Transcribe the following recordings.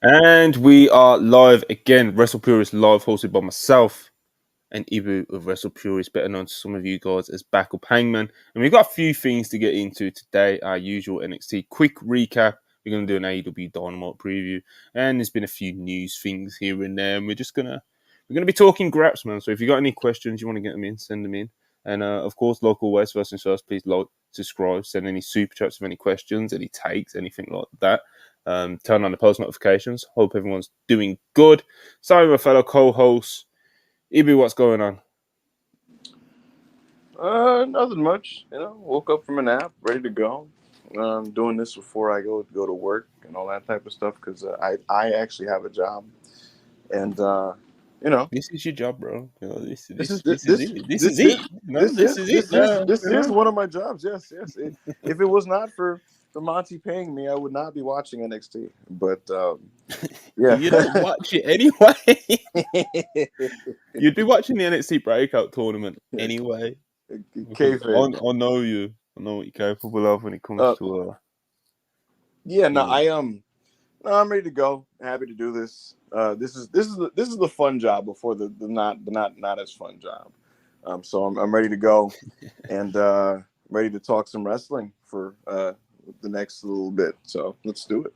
And we are live again. Wrestle Purist live, hosted by myself and Ibu of Wrestle Purist, better known to some of you guys as Backup Hangman. And we've got a few things to get into today. Our usual NXT quick recap. We're going to do an AEW Dynamite preview, and there's been a few news things here and there. And we're gonna be talking graps, man. So if you got any questions, you want to get them in, send them in. And of course, like always, first and first, please like, subscribe, send any super chats with any questions, any takes, anything like that. Turn on the post notifications. Hope everyone's doing good. Sorry, my fellow co-hosts. Ibu, what's going on? Nothing much. Woke up from a nap, ready to go. Doing this before I go to work and all that type of stuff because I actually have a job, and This is your job, bro. You know, this is this it. This is it. No, this is it. this is one of my jobs. Yes. If it was not for Monty paying me, I would not be watching NXT. But yeah, You don't watch it anyway. You'd be watching the NXT Breakout tournament anyway. I know you. I know what you're capable of when it comes to. Yeah, no, I'm ready to go. Happy to do this. This is the fun job before the not as fun job. So I'm ready to go, and ready to talk some wrestling for the next little bit. So let's do it.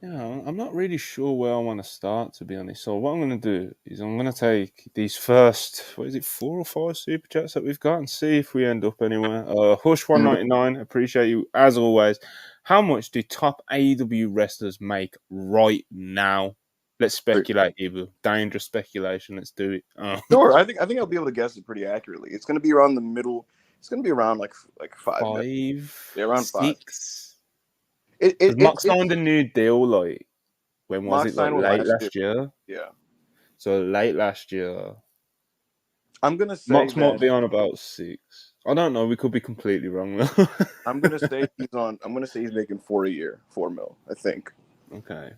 Yeah, I'm not really sure where I want to start, to be honest. So what I'm going to do is I'm going to take these first, 4 or 5 super chats that we've got and see if we end up anywhere. Hush199, appreciate you as always. How much do top AEW wrestlers make right now? Let's speculate, Ibu. Dangerous speculation. Let's do it. Sure. I think I'll be able to guess it pretty accurately. It's going to be around the middle. It's going to be around like 5. Yeah, around 6. 5. Mox signed a new deal, like, when was it? Like late last year? Yeah. So late last year. I'm going to say Mox might be on about 6. I don't know. We could be completely wrong, though. I'm going to say he's making 4 a year, 4 mil, I think. Okay.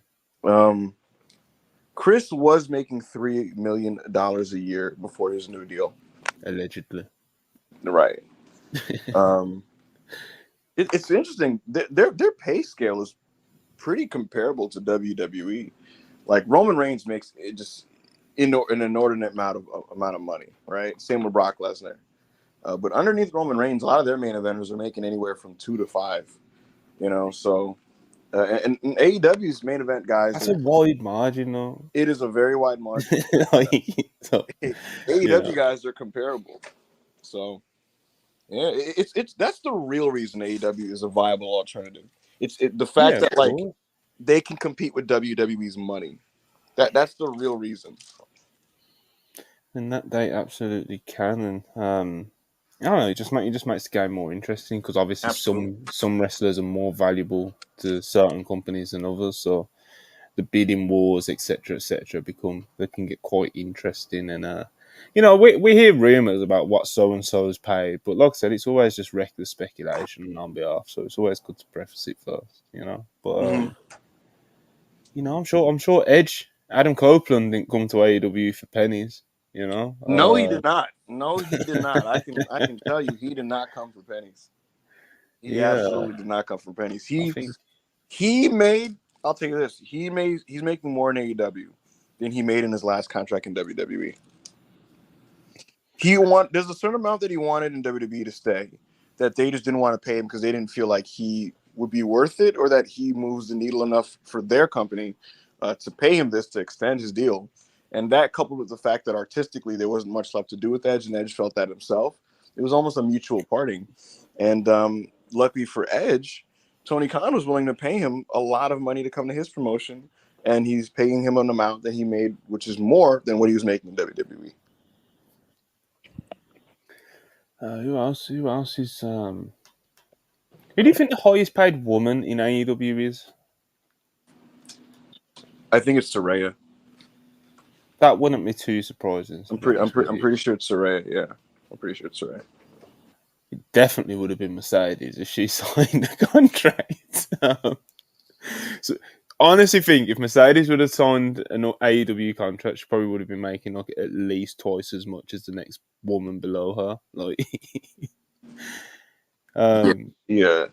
Chris was making $3 million a year before his new deal. Allegedly. Right. It's interesting. Their pay scale is pretty comparable to WWE. Like Roman Reigns makes it just an inordinate amount of money, right? Same with Brock Lesnar. But underneath Roman Reigns, a lot of their main eventers are making anywhere from 2 to 5. So and AEW's main event guys. That's a wide margin, though. It is a very wide margin. AEW guys are comparable. So yeah, it's that's the real reason AEW is a viable alternative. It's the fact that like they can compete with WWE's money. That's the real reason. And that they absolutely can, and I don't know. It just makes the game more interesting because obviously some wrestlers are more valuable to certain companies than others. So the bidding wars, etc., they can get quite interesting. And we hear rumors about what so and so is paid, but like I said, it's always just reckless speculation on behalf. So it's always good to preface it first, But I'm sure Edge, Adam Copeland didn't come to AEW for pennies. No, he did not. I can tell you, he did not come for pennies. He absolutely did not come for pennies. He made. I'll tell you this. He's making more in AEW than he made in his last contract in WWE. There's a certain amount that he wanted in WWE to stay that they just didn't want to pay him because they didn't feel like he would be worth it or that he moves the needle enough for their company to pay him this to extend his deal. And that coupled with the fact that artistically there wasn't much left to do with Edge, and Edge felt that himself, it was almost a mutual parting. And luckily for Edge, Tony Khan was willing to pay him a lot of money to come to his promotion, and he's paying him an amount that he made, which is more than what he was making in WWE. Who else is Who do you think the highest paid woman in AEW is? I think it's Saraya. That wouldn't be too surprising. I'm pretty sure it's Saraya. Yeah, I'm pretty sure it's Saraya. It definitely would have been Mercedes if she signed a contract. So honestly think if Mercedes would have signed an AEW contract, she probably would have been making like at least twice as much as the next woman below her. Like, yeah.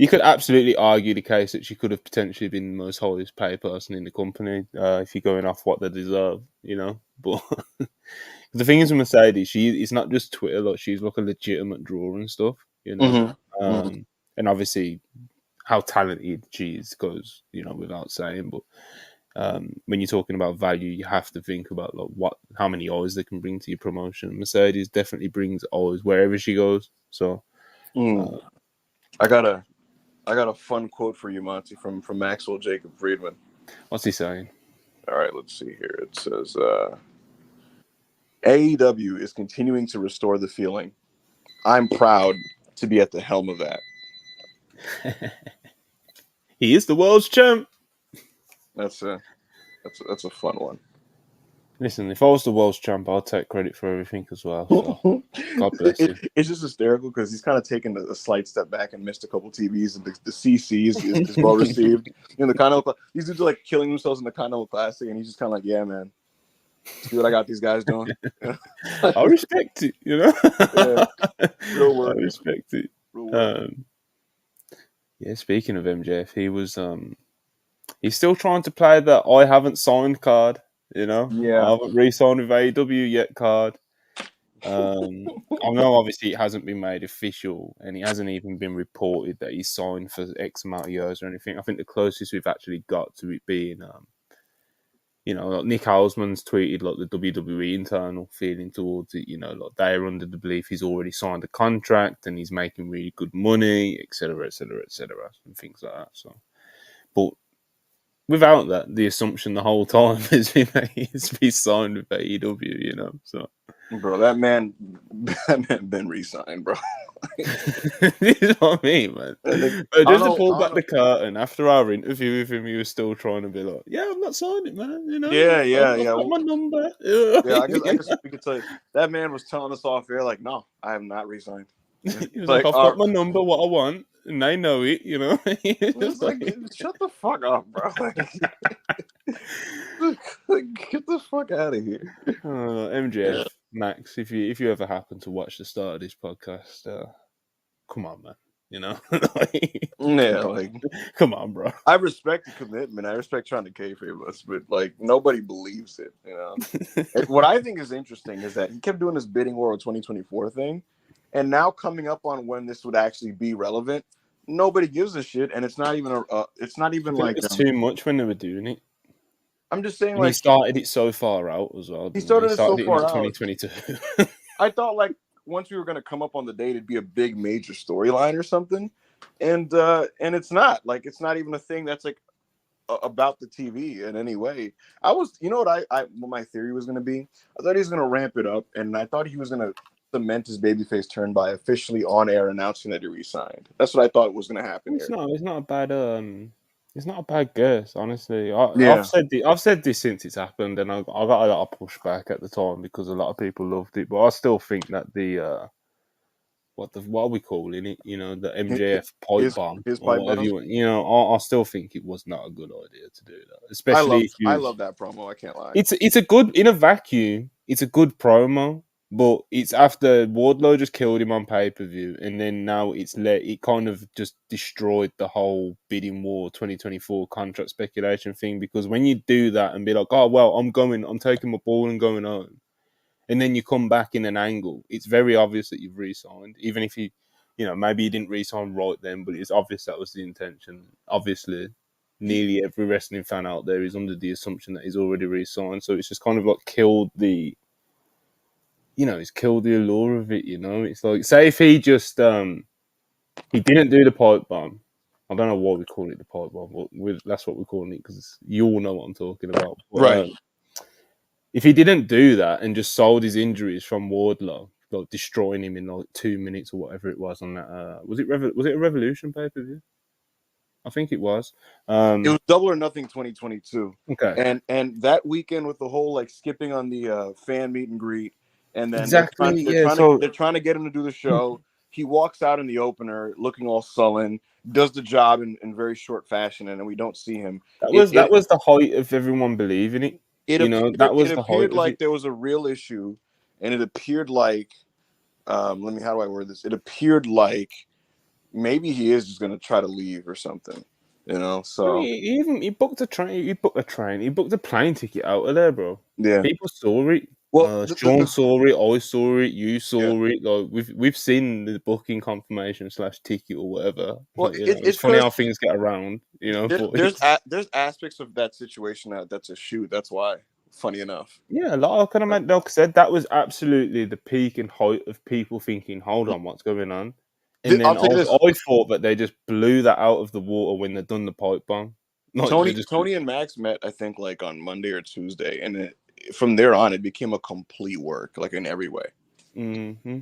you could absolutely argue the case that she could have potentially been the most highest paid person in the company if you're going off what they deserve, you know. But the thing is with Mercedes, it's not just Twitter, like she's like a legitimate draw and stuff, you know. Mm-hmm. Mm-hmm. And obviously, how talented she is goes, you know, without saying. But when you're talking about value, you have to think about like how many eyes they can bring to your promotion. Mercedes definitely brings eyes wherever she goes. So, I got a fun quote for you, Monty, from Maxwell Jacob Friedman. what's he saying? All right, let's see here. It says AEW is continuing to restore the feeling. I'm proud to be at the helm of that. He is the world's champ. That's a fun one. Listen, if I was the world's champ, I'd take credit for everything as well. So, God bless him. It's just hysterical because he's kind of taken a slight step back and missed a couple TVs, and the CC is well received. You know, the Continental, these dudes are like killing themselves in the Continental Classic, and he's just kind of like, yeah, man, see what I got these guys doing. I respect it, you know. Yeah, real work. I respect it. Real work. Yeah, speaking of MJF, he's still trying to play the I haven't signed card, you know. Yeah. I haven't re-signed with AEW yet card. I know obviously it hasn't been made official and it hasn't even been reported that he's signed for X amount of years or anything. I think the closest we've actually got to it being you know, like Nick Hausman's tweeted like the WWE internal feeling towards it, you know, like they're under the belief he's already signed a contract and he's making really good money, etc., etc., etc., and things like that. So, but without that, the assumption the whole time has been that he's been signed with AEW, you know. So, bro, that man been re-signed, bro. this is what I mean, man. But just to pull back the curtain, after our interview with him, he was still trying to be like, "Yeah, I'm not signing it, man. You know, yeah. Got my number." Yeah, I guess we could tell you that man was telling us off air, like, no, I have not resigned. He was like, "I've got my number, what I want, and they know it." You know, it's like, shut the fuck up, bro. Get the fuck out of here. MJF, Max, if you ever happen to watch the start of this podcast, come on, man. You know, come on, bro. I respect the commitment. I respect trying to kayfabe us, but like nobody believes it. You know, what I think is interesting is that he kept doing this bidding war 2024 thing, and now coming up on when this would actually be relevant, nobody gives a shit, and it's not even it's not even like it's too much when they were doing it. I'm just saying, and like he started it so far out as well. He started it so far in out. 2022. I thought like once we were going to come up on the date, it'd be a big major storyline or something, and it's not. Like it's not even a thing that's like about the TV in any way. You know what what my theory was going to be? I thought he was going to ramp it up, and I thought he was going to cement his babyface turn by officially on air announcing that he resigned. That's what I thought was going to happen. It's not a bad it's not a bad guess, honestly. Yeah. I've said this since it's happened, and I got a lot of pushback at the time because a lot of people loved it. But I still think that the what are we calling it? You know, the MJF pipe bomb, his or pipe whatever bomb. you want. I still think it was not a good idea to do that, especially I love that promo. I can't lie. It's a good in a vacuum. It's a good promo. But it's after Wardlow just killed him on pay-per-view, and then now it kind of just destroyed the whole bidding war 2024 contract speculation thing, because when you do that and be like, oh, well, I'm taking my ball and going home, and then you come back in an angle, it's very obvious that you've re-signed, even if maybe you didn't re-sign right then, but it's obvious that was the intention. Obviously, nearly every wrestling fan out there is under the assumption that he's already re-signed, so it's just kind of like killed the it's killed the allure of it, It's like, say if he just, he didn't do the pipe bomb. I don't know why we call it the pipe bomb, but that's what we're calling it because you all know what I'm talking about. But, right. If he didn't do that and just sold his injuries from Wardlow, like destroying him in like 2 minutes or whatever it was on that, was it a Revolution pay-per-view? I think it was. It was Double or Nothing 2022. Okay. And that weekend with the whole like skipping on the fan meet and greet. And then exactly, they're trying to get him to do the show. He walks out in the opener looking all sullen, does the job in very short fashion, and then we don't see him. That was the height of everyone believing it. That was the height. It appeared like there was a real issue, and it appeared like, how do I word this? It appeared like maybe he is just gonna try to leave or something, you know. I So mean, he booked a train. He booked a train. He booked a plane ticket out of there, bro. yeah. People saw it. Well, Sean saw it. I saw it. You yeah. saw it. Like we've seen the booking confirmation slash ticket or whatever. Well, It's it's funny because how things get around. But it's there's aspects of that situation that's a shoot. That's why. Funny enough. yeah. Like I can imagine. Like I said, that was absolutely the peak and height of people thinking, "Hold on, what's going on?" And I'll then tell you this: I thought that they just blew that out of the water when they done the pipe bomb. Like they just. Tony and Max met, I think, like on Monday or Tuesday, and from there on, it became a complete work, like in every way. hmm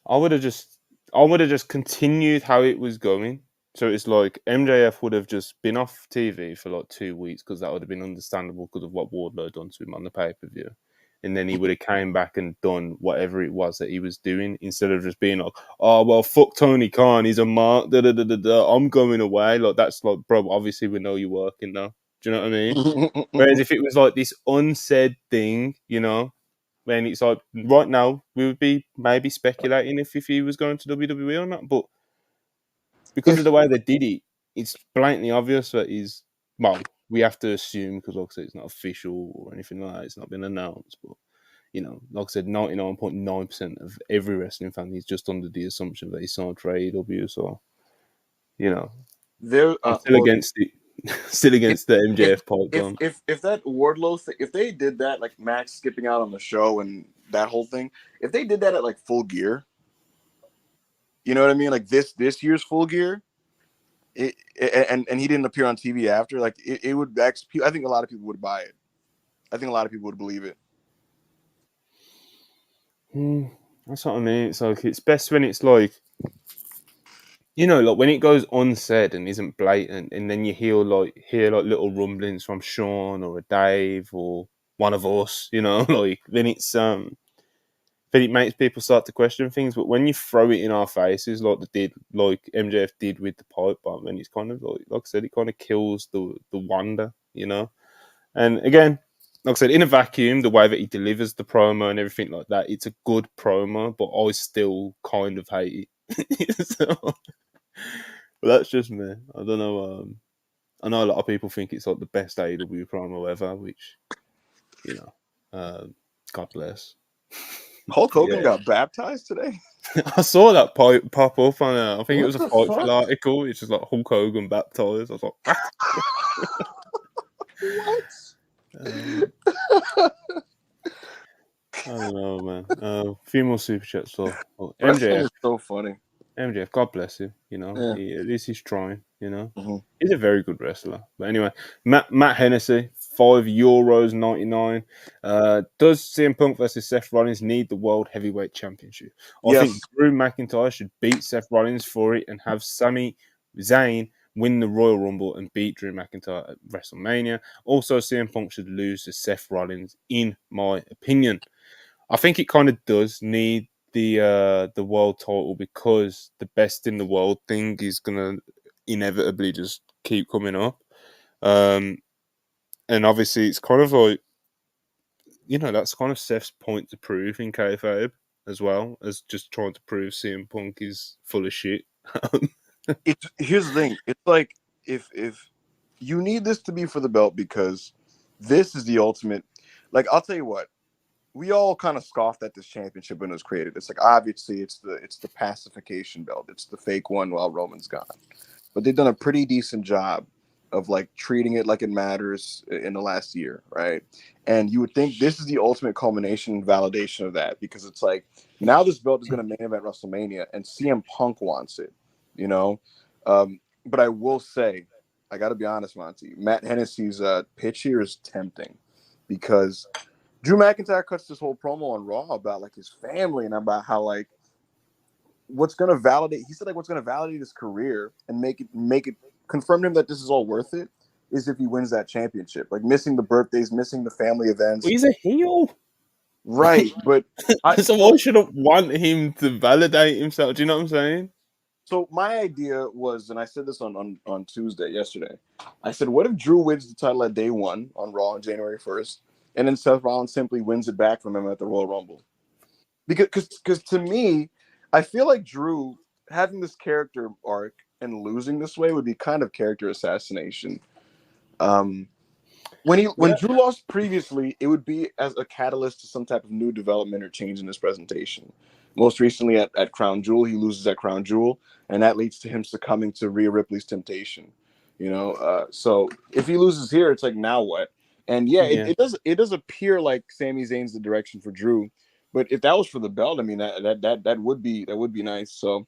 I would have just continued how it was going. So it's like MJF would have just been off TV for like 2 weeks because that would have been understandable because of what Wardlow done to him on the pay per view, and then he would have came back and done whatever it was that he was doing instead of just being like, oh well, fuck Tony Khan, he's a mark, da da da da da. I'm going away. Like that's like, bro. Obviously we know you're working now. Do you know what I mean? Whereas if it was like this unsaid thing, when it's like right now we would be maybe speculating if he was going to WWE or not, but because of If the way they did it, it's blatantly obvious that he's well. We have to assume because, like I said, it's not official or anything like that. It's not been announced, but like I said, 99.9% of every wrestling fan is just under the assumption that he signed for AEW. So you know, there, I'm still well, against it. Still if against the if MJF pipe bomb. if that Wardlow thing, if they did that, like Max skipping out on the show and that whole thing, if they did that at like Full Gear, you know what I mean? Like this year's Full Gear, and he didn't appear on TV after, like it would actually. I think a lot of people would buy it. I think a lot of people would believe it. That's what I mean. It's like it's best when it's like like when it goes unsaid and isn't blatant, and then you hear like little rumblings from Sean or a Dave or one of us, like then it makes people start to question things. But when you throw it in our faces, like MJF did with the pipe bomb, and it's kind of like I said, it kind of kills the wonder. And again, like I said, in a vacuum, the way that he delivers the promo and everything like that, it's a good promo, but I still kind of hate it. So, but that's just me. I don't know. I know a lot of people think it's like the best AEW promo ever, which you know, God bless. Hulk But Hogan yeah, got baptized today. I saw that pop up on. I think it What was a the Fightful fuck? article. It's just like Hulk Hogan baptized. I was like, What? um, I don't know, man. A few more super chats though. Well, Wrestling MJF. is so funny. MJF, God bless him. Yeah. At least he's trying. Mhm. He's a very good wrestler. But anyway, Matt Hennessy, €5.99. Does CM Punk versus Seth Rollins need the World Heavyweight Championship? I think Yes. Drew McIntyre should beat Seth Rollins for it and have Sami Zayn win the Royal Rumble and beat Drew McIntyre at WrestleMania. Also, CM Punk should lose to Seth Rollins, in my opinion. I think it kind of does need the world title because the best in the world thing is gonna inevitably just keep coming up. Um, and obviously, it's kind of like that's kind of Seth's point to prove in kayfabe as well as just trying to prove CM Punk is full of shit. It's here's the thing. It's like if you need this to be for the belt because this is the ultimate. Like I'll tell you what, we all kind of scoffed at this championship when it was created. It's like obviously it's the pacification belt. It's the fake one while Roman's gone. But they've done a pretty decent job of like treating it like it matters in the last year, right? And you would think this is the ultimate culmination and validation of that because it's like now this belt is going to main event WrestleMania and CM Punk wants it, you know. But I will say, I got to be honest, Monty. Matt Hennessy's pitch here is tempting because Drew McIntyre cuts this whole promo on Raw about like his family and about how like what's going to validate. He said like what's going to validate his career and make it confirm to him that this is all worth it is if he wins that championship. Like missing the birthdays, missing the family Well, events, he's a heel, right? But I so so why should I want him to validate himself? Do you know what I'm saying? so my idea was, and I said this on Tuesday yesterday. I said, what if Drew wins the title at day one on Raw on January 1st, and then Seth Rollins simply wins it back from him at the Royal Rumble? Because to me, I feel like Drew. having this character arc and losing this way would be kind of character assassination. Um, when Yeah, Drew lost previously, it would be as a catalyst to some type of new development or change in his presentation. Most recently at Crown Jewel, he loses at Crown Jewel, and that leads to him succumbing to Rhea Ripley's temptation. So if he loses here, it's like now what? And yeah, yeah. it does appear like Sami Zayn's the direction for Drew, but if that was for the belt, I mean that would be nice. So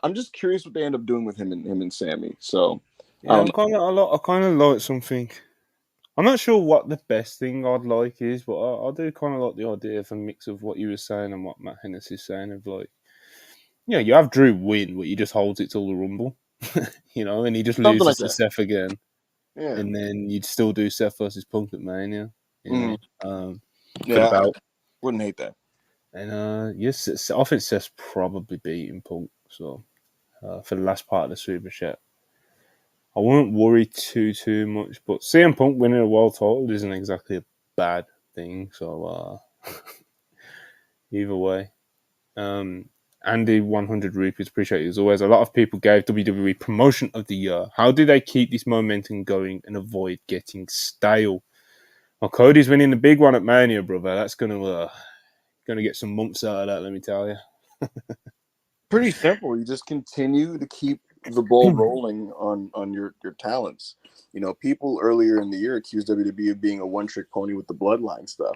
I'm just curious what they end up doing with him and Sammy. So I Yeah, don't know. I kind of like something. I'm not sure what the best thing I'd like is, but I do kind of like the idea of a mix of what you were saying and what Matt Hennessy is saying. Of like, you have Drew win, but he just holds it till the Rumble, and he just Something loses like to that. Seth again, Yeah. and then you'd still do Seth versus Punk at Mania, Mhm. for the Yeah, I belt. wouldn't hate that. And yes, I think Seth's probably beating Punk. So for the last part of the Super Chat, I wouldn't worry too much. But CM Punk winning a world title isn't exactly a bad thing. So either way, um, Andy 100 rupees, appreciate it as always. A lot of people gave WWE Promotion of the Year. How do they keep this momentum going and avoid getting stale? Well, Cody's winning the big one at Mania, brother. That's gonna get some months out of that. Let me tell you. Pretty simple. You just continue to keep the ball rolling on your talents. People earlier in the year accused WWE of being a one-trick pony with the bloodline stuff,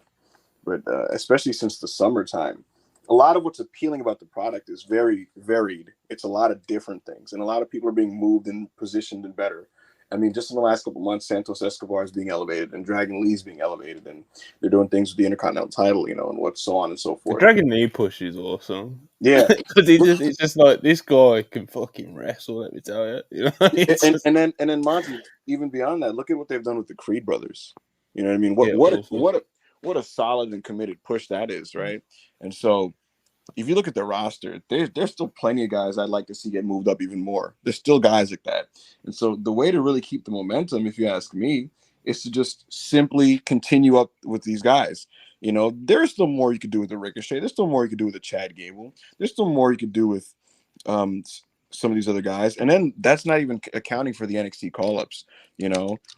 but especially since the summertime, a lot of what's appealing about the product is very varied. It's a lot of different things, and a lot of people are being moved and positioned and better. I mean, just in the last couple months, Santos Escobar is being elevated, and Dragon Lee's being elevated, and they're doing things with the Intercontinental title, and what so on and so The forth. Dragon Knee push is awesome. Yeah, Because it's just like this guy can fucking wrestle, let me tell you. It's and just and then and then Monty, even beyond that, look at what they've done with the Creed brothers. You know what I mean? What yeah, what a, awesome. what a what a solid and committed push that is, right? And so if you look at the roster, there's still plenty of guys I'd like to see get moved up even more. There's still guys like that. And so the way to really keep the momentum, if you ask me, is to just simply continue up with these guys. There's still more you could do with the Ricochet. There's still more you could do with the Chad Gable. There's still more you could do with um, some of these other guys. And then that's not even accounting for the NXT call ups.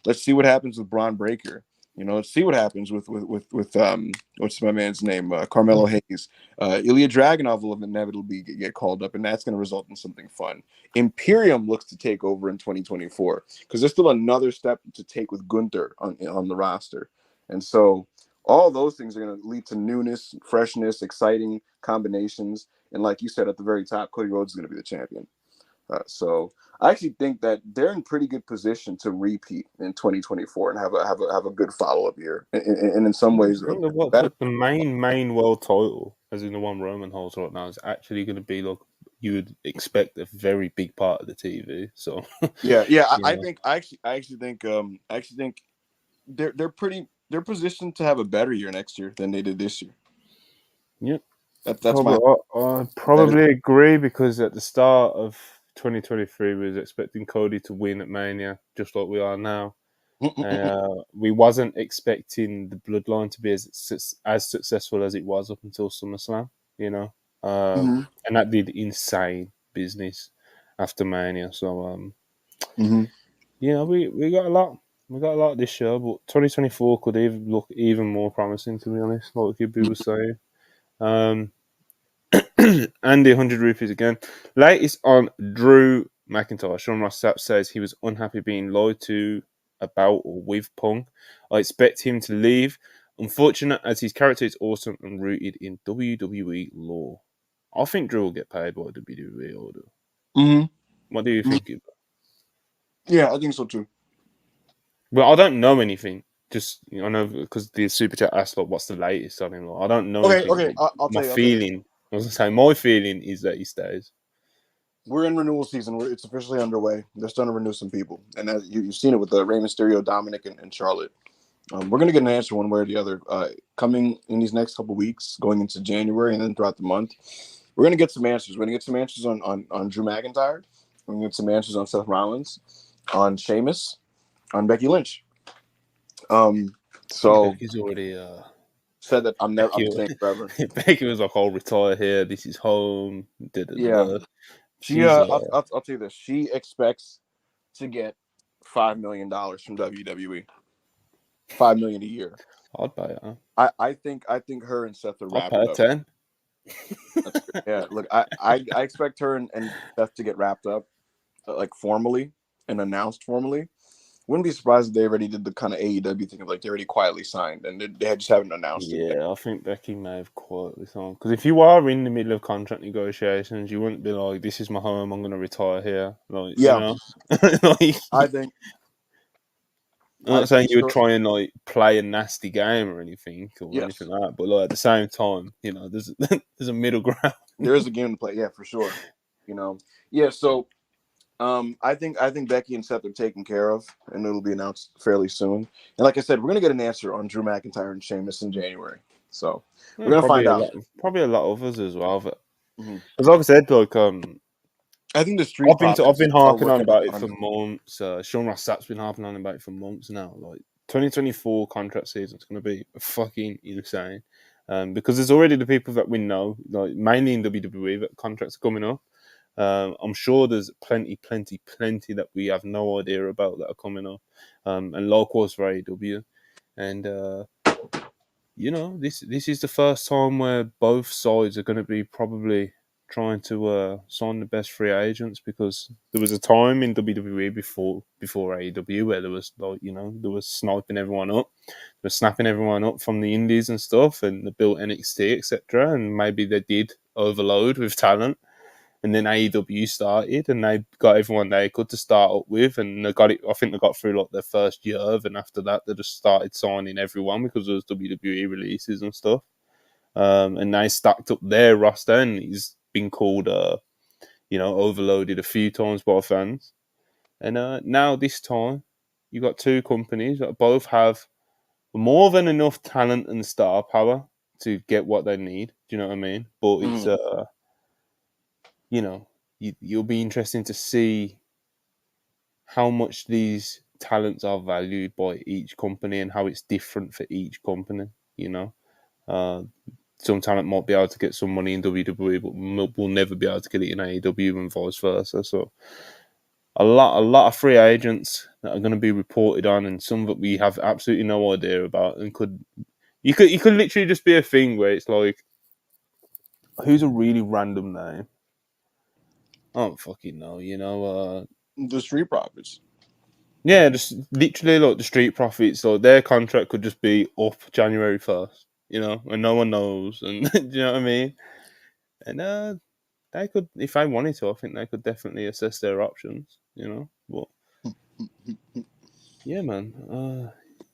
Let's see what happens with Braun Breaker. Let's see what happens with what's my man's name, Carmelo Hayes. Ilya Dragunov will inevitably get called up, and that's going to result in something fun. Imperium looks to take over in 2024 because there's still another step to take with Gunther on the roster, and so all those things are going to lead to newness, freshness, exciting combinations. And like you said at the very top, Cody Rhodes is going to be the champion. So I actually think that they're in pretty good position to repeat in 2024 and have a good follow up year, and in some ways I think better. the main world title, as in the one Roman holds right now, is actually going to be like you would expect a very big part of the TV. So Yeah, yeah. I yeah, think I actually think they're positioned to have a better year next year than they did this year. yeah. That's my Probably, I that is. probably agree because at the start of 2023, we was expecting Cody to win at Mania, just like we are now. We wasn't expecting the Bloodline to be as successful as it was up until SummerSlam, you know, Mm-hmm. and that did insane business after Mania. So, Mm-hmm. we got a lot. We got a lot this year, but 2024 could even look even more promising, to be honest. Like Gibby was saying. Um, Andy, 100 rupees again. Latest on Drew McIntyre. Sean Ross Sapp says he was unhappy being lied to about or with Punk. I expect him to leave. Unfortunate as his character is awesome and rooted in WWE lore. I think Drew will get paid by WWE order. Mm-hmm. What do you Mm-hmm. think? Yeah, I think so too. Well, I don't know anything. Just I know because the super chat asked like, "What's the latest on him?" Like, I don't know Okay, anything. okay. But I'll my tell you. I'll tell you. feeling, I was gonna say, my feeling is that he stays. We're in renewal season. It's officially underway. They're starting to renew some people, and you've seen it with Rey Mysterio, Dominic, and Charlotte. We're going to get an answer one way or the other coming in these next couple weeks, going into January, and then throughout the month. We're going to get some answers. We're going to get some answers on Drew McIntyre. We're going to get some answers on Seth Rollins, on Sheamus, on Becky Lynch. So Becky's already said that I'm Becky, staying forever. Becky was like, "I'll retire here. This is home." Da, da, da, Yeah, da. She's I'll tell you this. She expects to get $5 million from WWE. $5 million a year. I'd pay her. I think her and Seth are I'd wrapped pay her up. 10. That's great. Yeah, look, I expect her and Seth to get wrapped up, like formally and announced formally. Wouldn't be surprised if they already did the kind of AEW thing of like they already quietly signed and they just haven't announced it yet. Yeah, I think Becky may have quietly signed. Because if you are in the middle of contract negotiations, you wouldn't be like, "This is my home. I'm going to retire here." Like, you Yeah, know, like, I think I'm I not saying think you would so. try and like play a nasty game or anything Yes, like that. But like at the same time, you know, there's there's a middle ground. there is a game to play. Yeah, for sure. You know, yeah. So I think Becky and Seth are taken care of, and it'll be announced fairly soon. And like I said, we're gonna get an answer on Drew McIntyre and Sheamus in January. So we're Yeah, gonna find out. probably a lot of others as well. But Mm-hmm. because like I said, like I think the Street I've Profits been are harping on working about it on. for months. Sean Ross Sapp's been harping on about it for months now. Like 2024 contract season is going to be fucking insane. Because there's already the people that we know, like mainly in WWE, that contracts are coming up. I'm sure there's plenty that we have no idea about that are coming up. And likewise for AEW. And you know, this is the first time where both sides are going to be probably trying to sign the best free agents, because there was a time in WWE before AEW where there was like, you know, there was sniping everyone up, they were snapping everyone up from the indies and stuff, and they built NXT etc. And maybe they did overload with talent, and then AEW started, and they got everyone they could to start up with, and they got it. I think they got through like their first year, and after that, they just started signing everyone because there was WWE releases and stuff. And they stacked up their roster, and he's been called, you know, overloaded a few times by fans. And now this time, you got two companies that both have more than enough talent and star power to get what they need. Do you know what I mean? But it's Mhm. you know, you'll be interesting to see how much these talents are valued by each company and how it's different for each company. You know, uh, some talent might be able to get some money in WWE, but will never be able to get it in AEW and vice versa. So a lot of free agents that are going to be reported on, and some that we have absolutely no idea about, and you could literally just be a thing where it's like, who's a really random name? I don't fucking know. You know, The Street Profits. yeah, just literally like the Street Profits, like their contract could just be up January 1st, you know, and no one knows, and do you know what I mean? And they could, if they wanted to, I think they could definitely assess their options, you know. But yeah, man,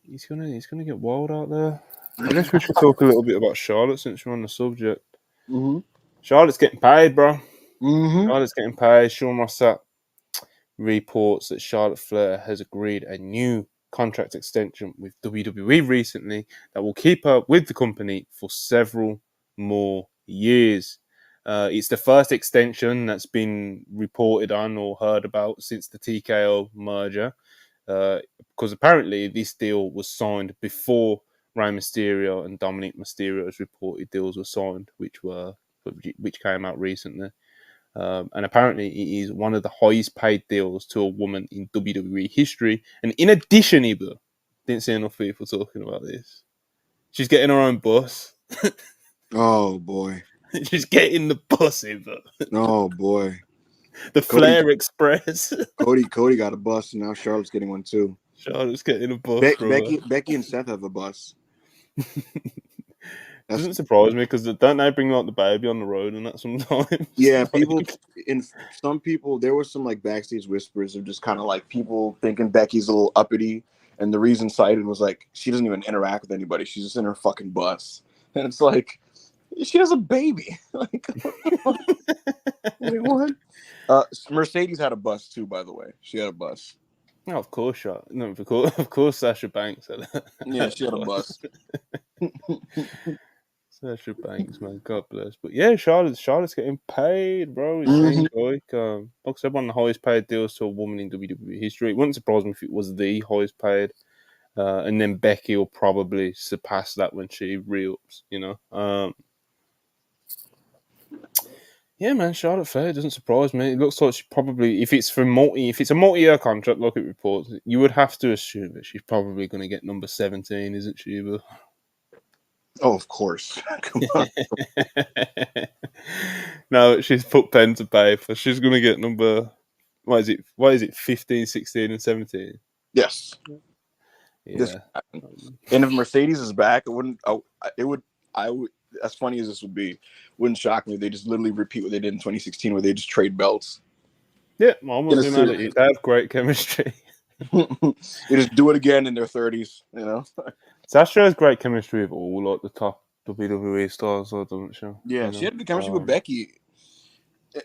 he's gonna get wild out there. I guess we should talk a little bit about Charlotte since we're on the subject. Mm-hmm. Charlotte's getting paid, bro. Mm-hmm. Charlotte's getting paid. Sean Ross reports that Charlotte Flair has agreed a new contract extension with WWE recently that will keep her with the company for several more years. It's the first extension that's been reported on or heard about since the TKO merger, because apparently this deal was signed before Rey Mysterio and Dominic Mysterio's reported deals were signed, which came out recently. And apparently, it is one of the highest paid deals to a woman in WWE history. And in addition, Ibu, didn't see enough people talking about this. She's getting her own bus. Oh boy. She's getting the bus, Ibu. Oh boy. The Cody Flair Express. Cody got a bus, and now Charlotte's getting one too. Charlotte's getting a bus, bro. Becky and Seth have a bus. That's Doesn't surprise me, because don't they bring like the baby on the road and that sometimes? yeah. People Like, in some people there was some like backstage whispers of just kind of like people thinking Becky's a little uppity, and the reason cited was like she doesn't even interact with anybody. She's just in her fucking bus, and it's like she has a baby. Like what? Mercedes had a bus too, by the way. She had a bus. oh, of course, no, of course, Sasha Banks Yeah, had she had a a bus. Sasha Banks, man, God bless. But yeah, Charlotte's getting paid, bro. It Hmm. seems like I said, one of the highest paid deals to a woman in WWE history. It wouldn't surprise me if it was the highest paid. And then Becky will probably surpass that when she re-ups, you know. Yeah, man, Charlotte Flair doesn't surprise me. It looks like she probably, if it's a multi-year contract, like it reports, you would have to assume that she's probably going to get number 17, isn't she? But Oh, of course. Come on. no, she's put pen to paper. She's going to get number, what is it, 15, 16, and 17? Yes. This Yeah. and if Mercedes is back, it wouldn't. It would. I would. As funny as this would be, wouldn't shock me. They just literally repeat what they did in 2016, where they just trade belts. Yeah, I wouldn't In a be mad at series. you. They have great chemistry. They just do it again in their 30s. You know. Sasha has great chemistry with all like the top WWE stars, doesn't she? Yeah, You she know, had good chemistry with Becky,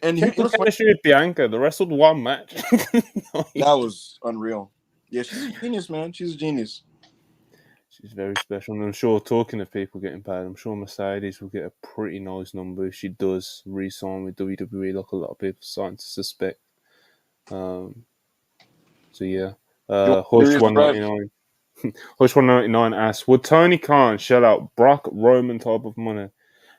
and she had it good was funny. chemistry with Bianca. They wrestled one match. That was unreal. Yeah, she's a genius, man. She's a genius. She's very special, and I'm sure. Talking of people getting paid, I'm sure Mercedes will get a pretty nice number if she does re-sign with WWE, like a lot of people are starting to suspect. Um, so yeah, You want Hush serious bread? 199. Hush 199 asks, would Tony Khan shell out Brock Roman type of money?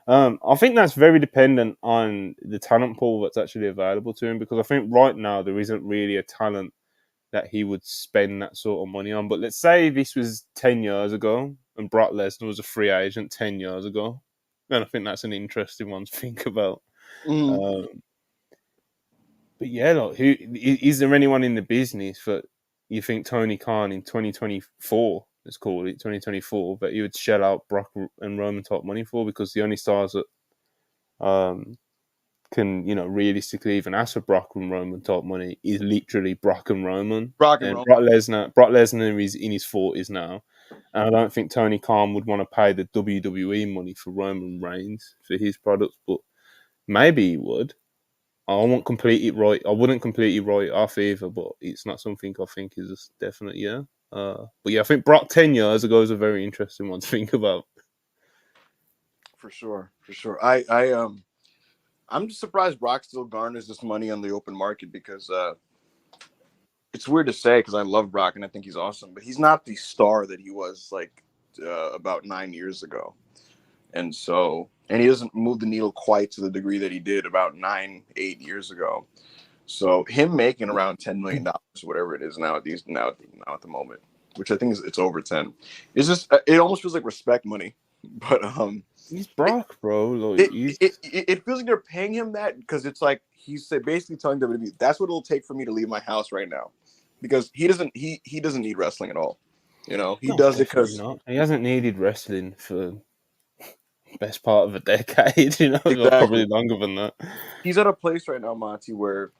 I think that's very dependent on the talent pool that's actually available to him, because I think right now there isn't really a talent that he would spend that sort of money on. But let's say this was 10 years ago and Brock Lesnar was a free agent 10 years ago. Then I think that's an interesting one to think about. Mm-hmm. Um, but yeah, like, is there anyone in the business that you think Tony Khan in 2024, let's call it 2024, that he would shell out Brock and Roman type money for? Because the only stars that can, realistically even ask for Brock and Roman type money is literally Brock and Roman. Brock and And Roman. Brock Lesnar is in his 40s now. And I don't think Tony Khan would want to pay the WWE money for Roman Reigns for his products, but maybe he would. I wouldn't completely write off either, but it's not something I think is a definite yeah. But yeah, I think Brock 10 years ago is a very interesting one to think about. For sure, for sure. I'm just surprised Brock still garners this money on the open market because it's weird to say because I love Brock and I think he's awesome, but he's not the star that he was like about 9 years ago. And he doesn't move the needle quite to the degree that he did about 8 years ago. So him making around $10 million, whatever it is now at the moment, which I think is it's over 10. It's just it almost feels like respect money, but He's Brock, bro. Like, it it feels like they're paying him that because it's like he's basically telling WWE that's what it'll take for me to leave my house right now, because he doesn't need wrestling at all. You know, he no, does it definitely because not. He hasn't needed wrestling for best part of a decade, like exactly probably longer than that. he's at a place right now, Monty, where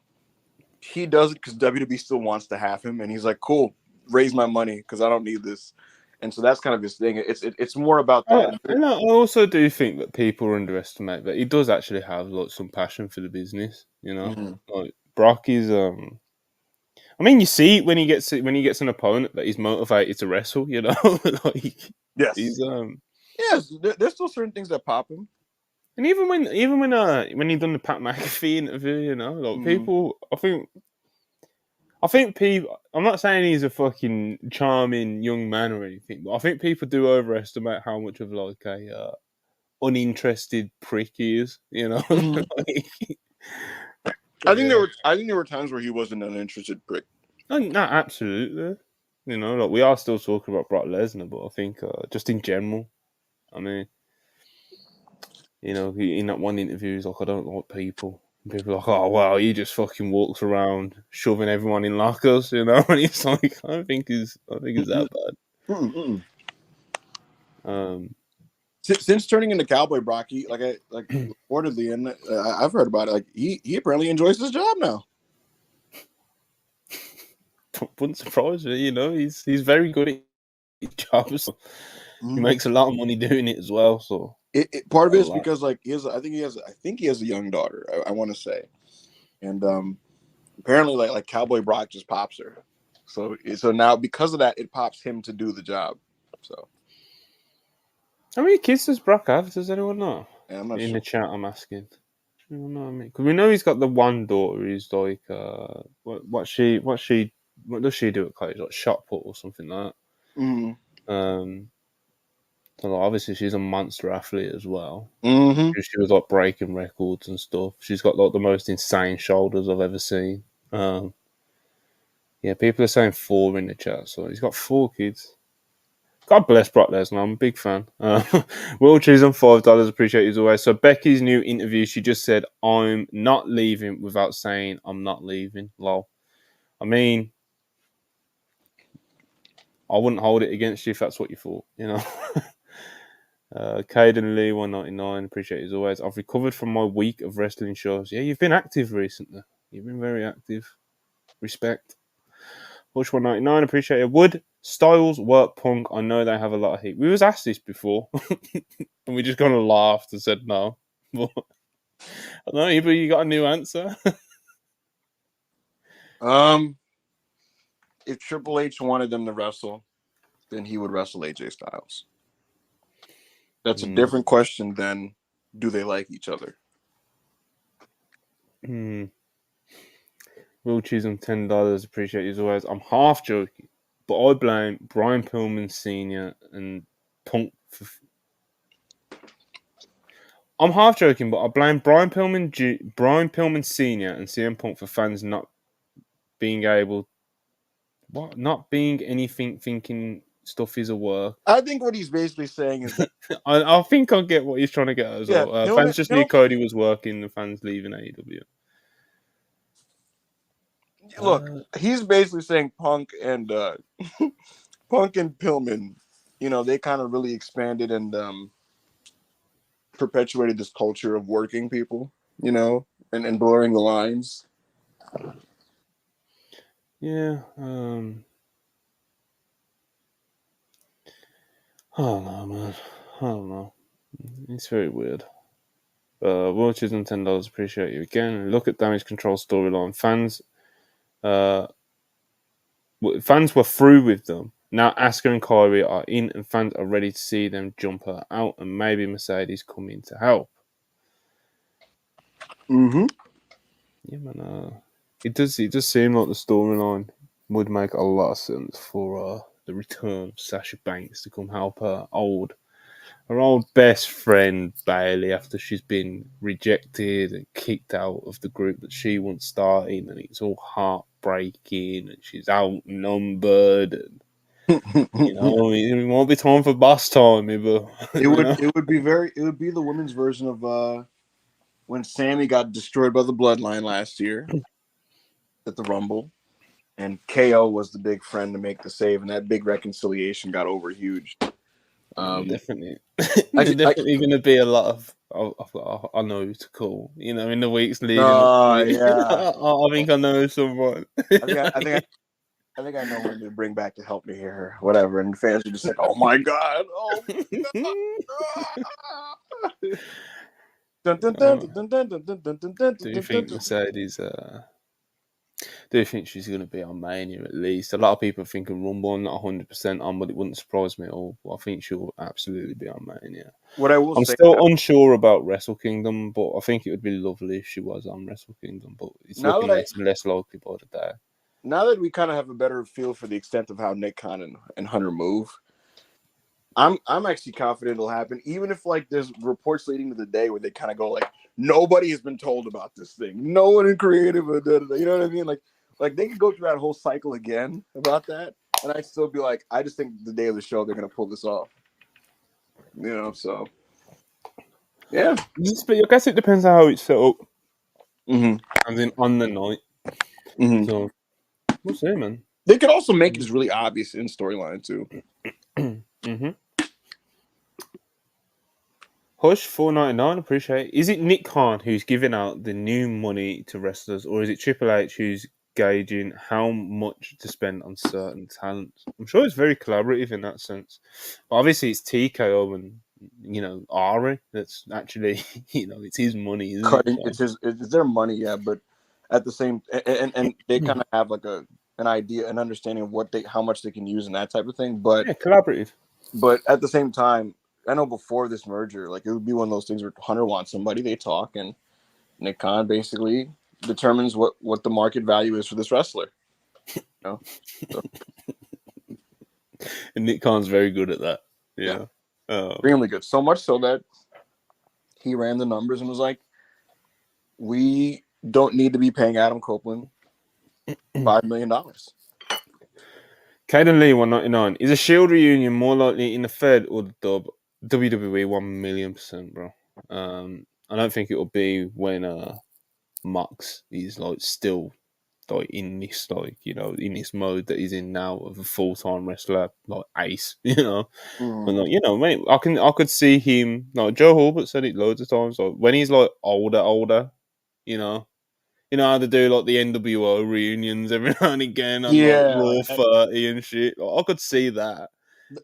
he does it because WWE still wants to have him, and he's like, cool, raise my money because I don't need this. And so that's kind of his thing. It's more about that. I also do think that people underestimate that he does actually have like some passion for the business. Mhm. Like Brock is. I mean, you see when he gets an opponent that he's motivated to wrestle. Like Yes, he's yes. There's still certain things that pop him. And even when he done the Pat McAfee interview, like Mhm. people, I think people. I'm not saying he's a fucking charming young man or anything, but I think people do overestimate how much of like a uninterested prick he is. Mhm. Like, I but think yeah, there were times where he wasn't an interested prick. no, absolutely. Like we are still talking about Brock Lesnar, but I think just in general, I mean, in that one interview, he's like, I don't like people. And people are like, oh, wow, he just fucking walks around shoving everyone in lockers, And he's like, I don't think he's that bad. Mm-mm. Um, Since turning into Cowboy Brock, he like reportedly, and I've heard about it. Like he apparently enjoys his job now. wouldn't surprise me, he's very good at his job. So he Mhm. makes a lot of money doing it as well. So Part of a it is lot. because like I think he has a young daughter. I want to say, and apparently like Cowboy Brock just pops her. So now because of that, it pops him to do the job. So How many kids does Brock have? Does anyone know? yeah, I'm not In sure. the chat, I'm asking. I don't know, because we know he's got the one daughter who's like, what does she do at college? Like shot put or something like Mm-hmm. that. So like, obviously she's a monster athlete as well. Mm-hmm. She was like breaking records and stuff. She's got like the most insane shoulders I've ever seen. Yeah, people are saying 4 in the chat, so he's got 4 kids. God bless Brock Lesnar. I'm a big fan. Will Chisholm, $5. Appreciate you as always. So Becky's new interview, she just said, "I'm not leaving," without saying "I'm not leaving." Lol. I mean, I wouldn't hold it against you if that's what you thought. You know. Caden Lee, 199. Appreciate you as always. I've recovered from my week of wrestling shows. Yeah, you've been active recently. You've been very active. Respect. Bush 199. Appreciate it. Would Styles work Punk? I know they have a lot of heat. We was asked this before, and we just kind of laughed and said no. But I don't know, but you got a new answer. If Triple H wanted them to wrestle, then he would wrestle AJ Styles. That's a different question than do they like each other? Will Chisholm, $10. Appreciate you as always. I'm half joking, but I blame Brian Pillman Sr. and Punk for. I'm half joking, but I blame Brian Pillman Sr. and CM Punk for fans not being able, not being anything, thinking stuff is a work. I think what he's basically saying is that I think I get what he's trying to get at as yeah, well. Fans just knew Cody was working, the fans leaving AEW. Look, he's basically saying Punk and Punk and Pillman, they kind of really expanded and perpetuated this culture of working people, and blurring the lines. Yeah. I don't know, man. I don't know. It's very weird. Watchers and $10. Appreciate you again. Look at Damage Control storyline. Fans were through with them. Now Asuka and Kyrie are in, and fans are ready to see them jump her out, and maybe Mercedes come in to help. Mm-hmm. Yeah, man. It does seem like the storyline would make a lot of sense for the return of Sasha Banks to come help her old best friend Bailey after she's been rejected and kicked out of the group that she once started, and it's all heartbreaking, and she's outnumbered, and it won't be time for boss time, but it would be the women's version of when Sammy got destroyed by the Bloodline last year at the Rumble, and KO was the big friend to make the save, and that big reconciliation got over huge. Definitely, there's definitely going to be a lot of I know to call. In the weeks leading up to it. Yeah. I think I know someone. I think I know when to bring back to help me hear whatever, and fans are just like, "Oh my god! Oh my god!" Do you think Mercedes? Do you think she's going to be on Mania at least? A lot of people think of Rumble, not 100% on, but it wouldn't surprise me at all. But I think she'll absolutely be on Mania. What I will I'm say, still unsure about Wrestle Kingdom, but I think it would be lovely if she was on Wrestle Kingdom. But it's looking less and less likely by the day. Now that we kind of have a better feel for the extent of how Nick Khan and Hunter move, I'm actually confident it'll happen. Even if there's reports leading to the day where they kind of go like, nobody has been told about this thing, no one in creative, you know what I mean? Like they could go through that whole cycle again about that, and I'd still be like, I just think the day of the show they're gonna pull this off. So yeah. But I guess it depends on how it's set up. Mm-hmm. And then on the night. Mm-hmm. So we'll see, man. They could also make it really obvious in storyline too. Mm-hmm. Hush 499, appreciate it. Is it Nick Khan who's giving out the new money to wrestlers, or is it Triple H who's gauging how much to spend on certain talents? I'm sure it's very collaborative in that sense. But obviously, it's TKO and Ari that's actually it's his money, isn't Cutting, it? it's their money, yeah. But at the same, and they kind of have like an idea, an understanding of how much they can use and that type of thing. But yeah, collaborative. But at the same time, I know before this merger, it would be one of those things where Hunter wants somebody, they talk, and Nick Khan basically determines what the market value is for this wrestler. So. And Nick Khan's very good at that. Yeah. Extremely good. So much so that he ran the numbers and was like, we don't need to be paying Adam Copeland $5 million. Caden Lee 199. Is a Shield reunion more likely in the Fed or the Dub? WWE 1,000,000%, bro. I don't think it will be when Mox is like still like in this in this mode that he's in now of a full time wrestler like Ace, But like, mate, I could see him like Joe Hulbert said it loads of times, like when he's like older, you know. You know how to do like the NWO reunions every now and again on like Yeah, Raw 30 and shit. Like, I could see that.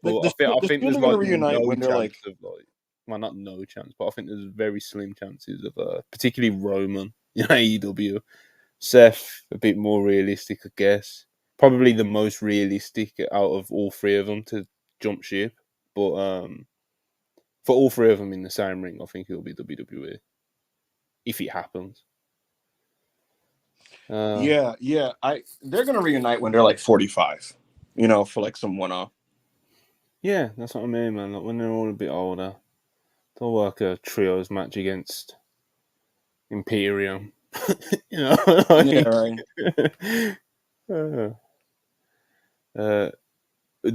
But I think Shield there's are going to like reunite no when they're chance like, of like, well, not no chance, but I think there's very slim chances of particularly Roman in AEW. Seth, a bit more realistic, I guess. Probably the most realistic out of all three of them to jump ship. But for all three of them in the same ring, I think it'll be WWE if it happens. yeah, they're going to reunite when they're like 45, for like some one off. Yeah, that's what I mean, man. Like when they're all a bit older, they'll work a trios match against Imperium. Yeah, Like, right. uh, uh,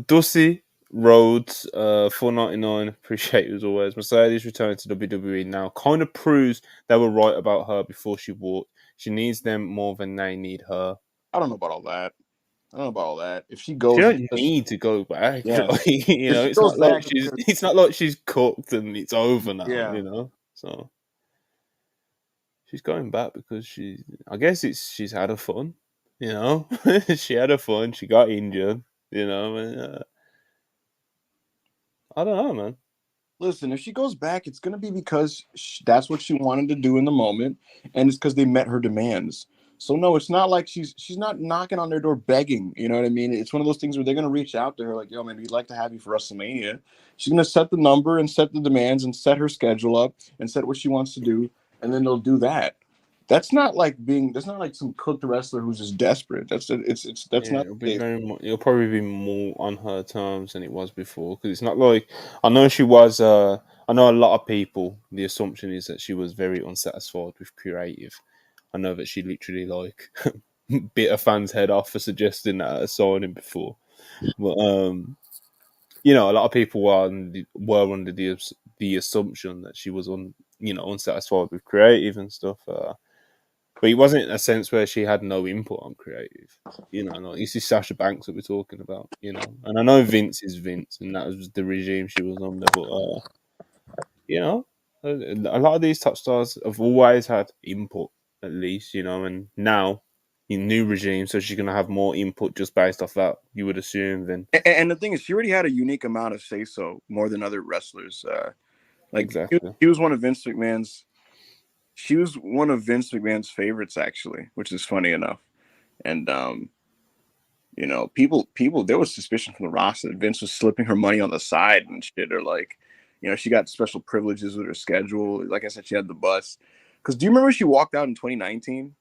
Dusty Rhodes, 499. Appreciate it as always. Mercedes returning to WWE now kind of proves they were right about her before she walked. She needs them more than they need her. I don't know about all that. I don't know about all that. If she She goes, don't need to go back. yeah, Like, if she it's goes not like back, because, it's not like she's cooked and it's over now. yeah. So she's going back because I guess she's had her fun. She had her fun. She got injured. And, I don't know, man. Listen, if she goes back, it's going to be because that's what she wanted to do in the moment, and it's because they met her demands. So no, it's not like she's not knocking on their door begging. You know what I mean? It's one of those things where they're going to reach out to her like, "Yo, man, we'd like to have you for WrestleMania." She's going to set the number and set the demands and set her schedule up and set what she wants to do, and then they'll do that. That's not like some cooked wrestler who's just desperate. That's Yeah, not it'll be it. very much. It'll probably be more on her terms than it was before because it's not like I know she was. I know a lot of people. The assumption is that she was very unsatisfied with creative. I know that she literally like bit a fan's head off for suggesting that at a signing before. But a lot of people were under the assumption that she was unsatisfied with creative and stuff. But it wasn't a sense where she had no input on creative. Like this is Sasha Banks that we're talking about. And I know Vince is Vince, and that was the regime she was under. But a lot of these top stars have always had input, at least. And now in new regime, so she's gonna have more input just based off that. You would assume then. And the thing is, she already had a unique amount of say so more than other wrestlers. Like Exactly. she was one of Vince McMahon's. She was one of Vince McMahon's favorites, actually, which is funny enough. And people, there was suspicion from the roster that Vince was slipping her money on the side and shit, or like, she got special privileges with her schedule. Like I said, she had the bus. Because do you remember she walked out in 2019,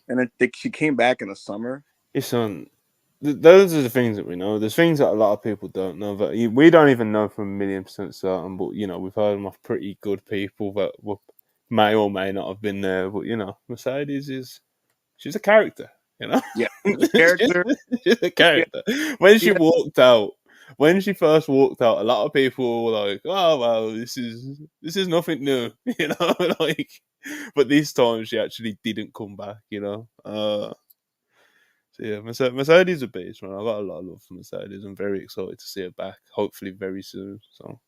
and I think she came back in the summer? It's on. Those are the things that we know. There's things that a lot of people don't know that we don't even know for 1,000,000% certain. But we've heard them off pretty good people that may or may not have been there. But Mercedes she's a character. Yeah, the she's, character. she's a Yeah, character. When she she had, walked out, when she first walked out, a lot of people were like, "Oh well, this is nothing new," like. But this time she actually didn't come back. So yeah, Mercedes a beast, man. I got a lot of love for Mercedes. I'm very excited to see her back. Hopefully, very soon. So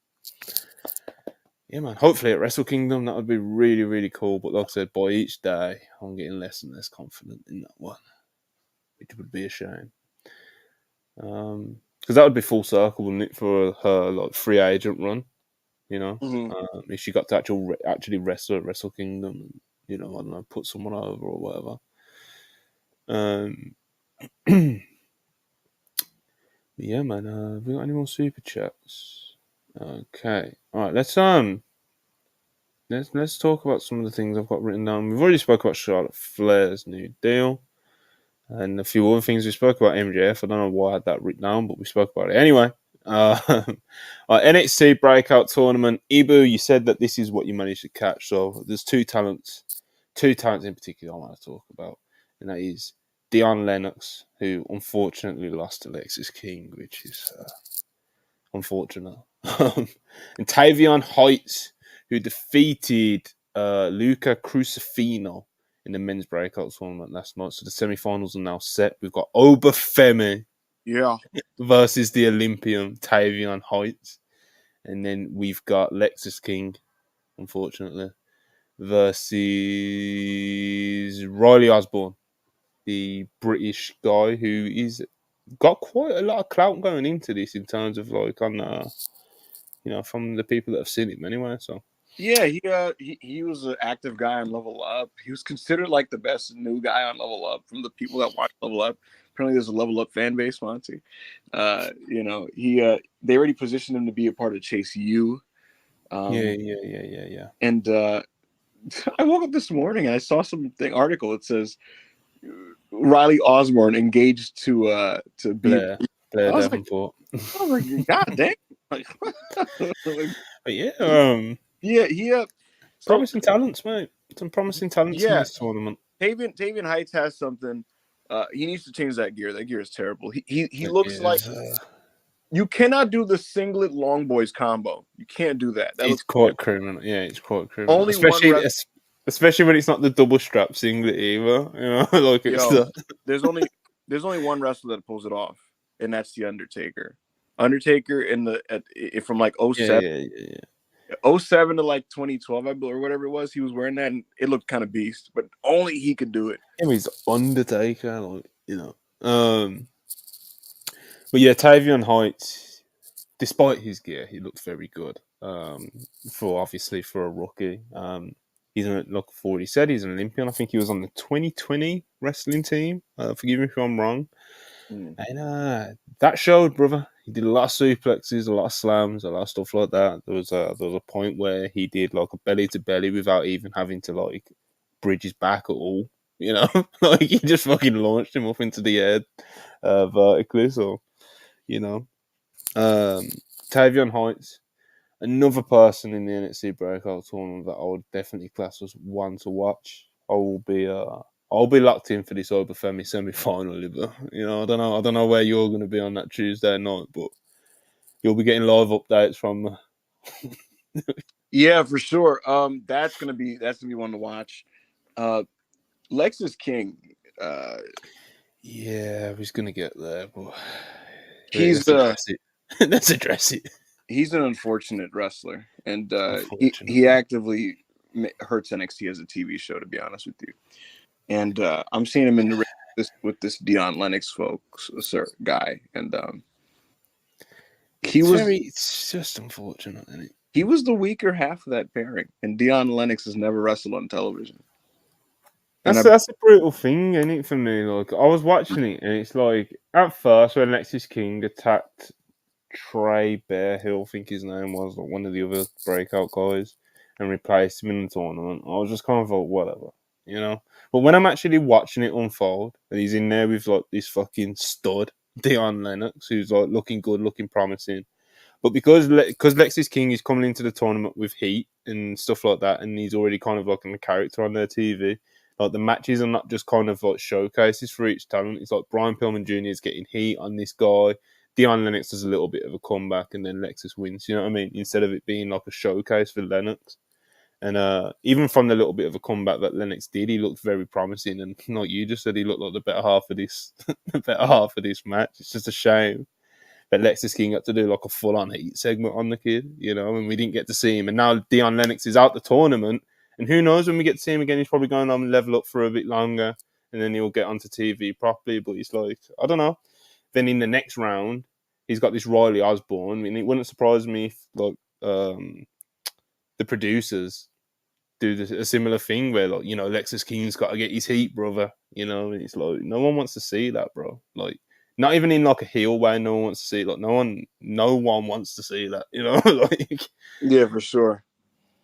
yeah, man. Hopefully at Wrestle Kingdom, that would be really, really cool. But like I said, by each day, I'm getting less and less confident in that one, which would be a shame. Because that would be full circle, wouldn't it, for her like free agent run? mhm. If she got to actually wrestle at Wrestle Kingdom, and, I don't know, put someone over or whatever. Yeah, man. Have we got any more super chats? Okay. All right. Let's talk about some of the things I've got written down. We've already spoke about Charlotte Flair's new deal and a few other things. We spoke about MJF. I don't know why I had that written down, but we spoke about it anyway. NXT breakout tournament. Ibu, you said that this is what you managed to catch. So there's two talents in particular I want to talk about, and that is Dion Lennox, who unfortunately lost to Lexis King, which is unfortunate. And Tavion Heights, who defeated Luca Crucifino in the men's breakout tournament last night. So the semi-finals are now set. We've got Obafemi Yeah. versus the Olympian Tavion Heights. And then we've got Lexus King, unfortunately, versus Riley Osborne, the British guy who is got quite a lot of clout going into this in terms of like on from the people that have seen him anyway. So Yeah, he was an active guy on Level Up. He was considered like the best new guy on Level Up from the people that watch Level Up. Apparently, there's a Level Up fan base, Monty. They already positioned him to be a part of Chase U. yeah. And I woke up this morning and I saw article. It says Riley Osborne engaged to be. Blair I was like, Davenport. God damn! Like, But yeah, yeah. So promising talents, mate. Some promising talents in yeah, this tournament. Tavian Heights has something. He needs to change that gear. That gear is terrible. He It looks like is, you cannot do the singlet long boys combo. You can't do that. That it's looks quite criminal. Yeah, it's quite criminal. only one Especially when it's not the double strap singlet either. Like it's Yo, the there's only one wrestler that pulls it off, and that's the Undertaker. Undertaker from like yeah, 07, yeah. 07 to like 2012, I believe, or whatever it was, he was wearing that, and it looked kind of beast. But only he could do it. Him is Undertaker, But yeah, Tavion Heights, despite his gear, he looked very good. For a rookie. He said he's an Olympian. I think he was on the 2020 wrestling team. Forgive me if I'm wrong. And that showed, brother. He did a lot of suplexes, a lot of slams, a lot of stuff like that. There was a point where he did like a belly to belly without even having to like bridge his back at all. Like he just fucking launched him up into the air vertically. So you know, Tavion Heights, another person in the NXT breakout tournament that I would definitely class as one to watch. I'll be locked in for this Obafemi semi-final. I don't know where you're going to be on that Tuesday night, but you'll be getting live updates from. Yeah, for sure. That's gonna be one to watch. Lexus King. Yeah, he's going to get there, but He's let's address it. Let's address it. he's an unfortunate wrestler, and he Unfortunately, actively hurts NXT as a TV show. To be honest with you, and I'm seeing him in the ring with this Dion Lennox folks, guy, and it's just unfortunate, isn't it? he was the weaker half of that pairing, and Dion Lennox has never wrestled on television. And That's a brutal thing, isn't it, for me? Like I was watching it, and it's like at first when Lexis King attacked Trey Bearhill, I think his name was, like one of the other breakout guys, and replaced him in the tournament, I was just kind of like, whatever. But when I'm actually watching it unfold, and he's in there with like this fucking stud, Dion Lennox, who's like looking good, looking promising. But because Lexis King is coming into the tournament with heat and stuff like that, and he's already kind of like a character on their TV, like the matches are not just kind of like showcases for each talent. It's like Brian Pillman Jr. is getting heat on this guy. Dion Lennox does a little bit of a comeback, and then Lexus wins. You know what I mean? Instead of it being like a showcase for Lennox. And even from the little bit of a comeback that Lennox did, he looked very promising. And like you just said, he looked like the better half of this, the better half of this match. It's just a shame that Lexus King had to do like a full-on heat segment on the kid, and we didn't get to see him. And now Dion Lennox is out the tournament, and who knows when we get to see him again? He's probably going on level up for a bit longer, and then he'll get onto TV properly. But it's like, I don't know. Then in the next round, he's got this Riley Osborne. I mean, it wouldn't surprise me if like the producers do a similar thing where like Lexus King's got to get his heat, brother. It's like no one wants to see that, bro. Like not even in like a heel way. No one wants to see it. Like no one wants to see that. Like yeah, for sure.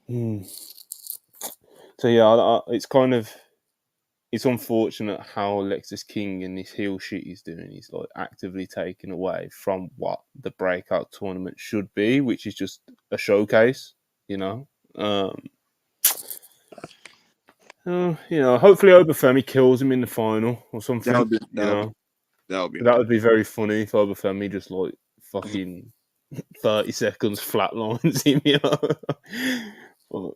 So yeah, it's kind of it's unfortunate how Lexus King and this heel shit he's doing is like actively taken away from what the breakout tournament should be, which is just a showcase, you know. Hopefully Obafemi kills him in the final or That something. would be You know, that would be that nice. would be very funny if Obafemi just like fucking 30 seconds flatlines him. You know, but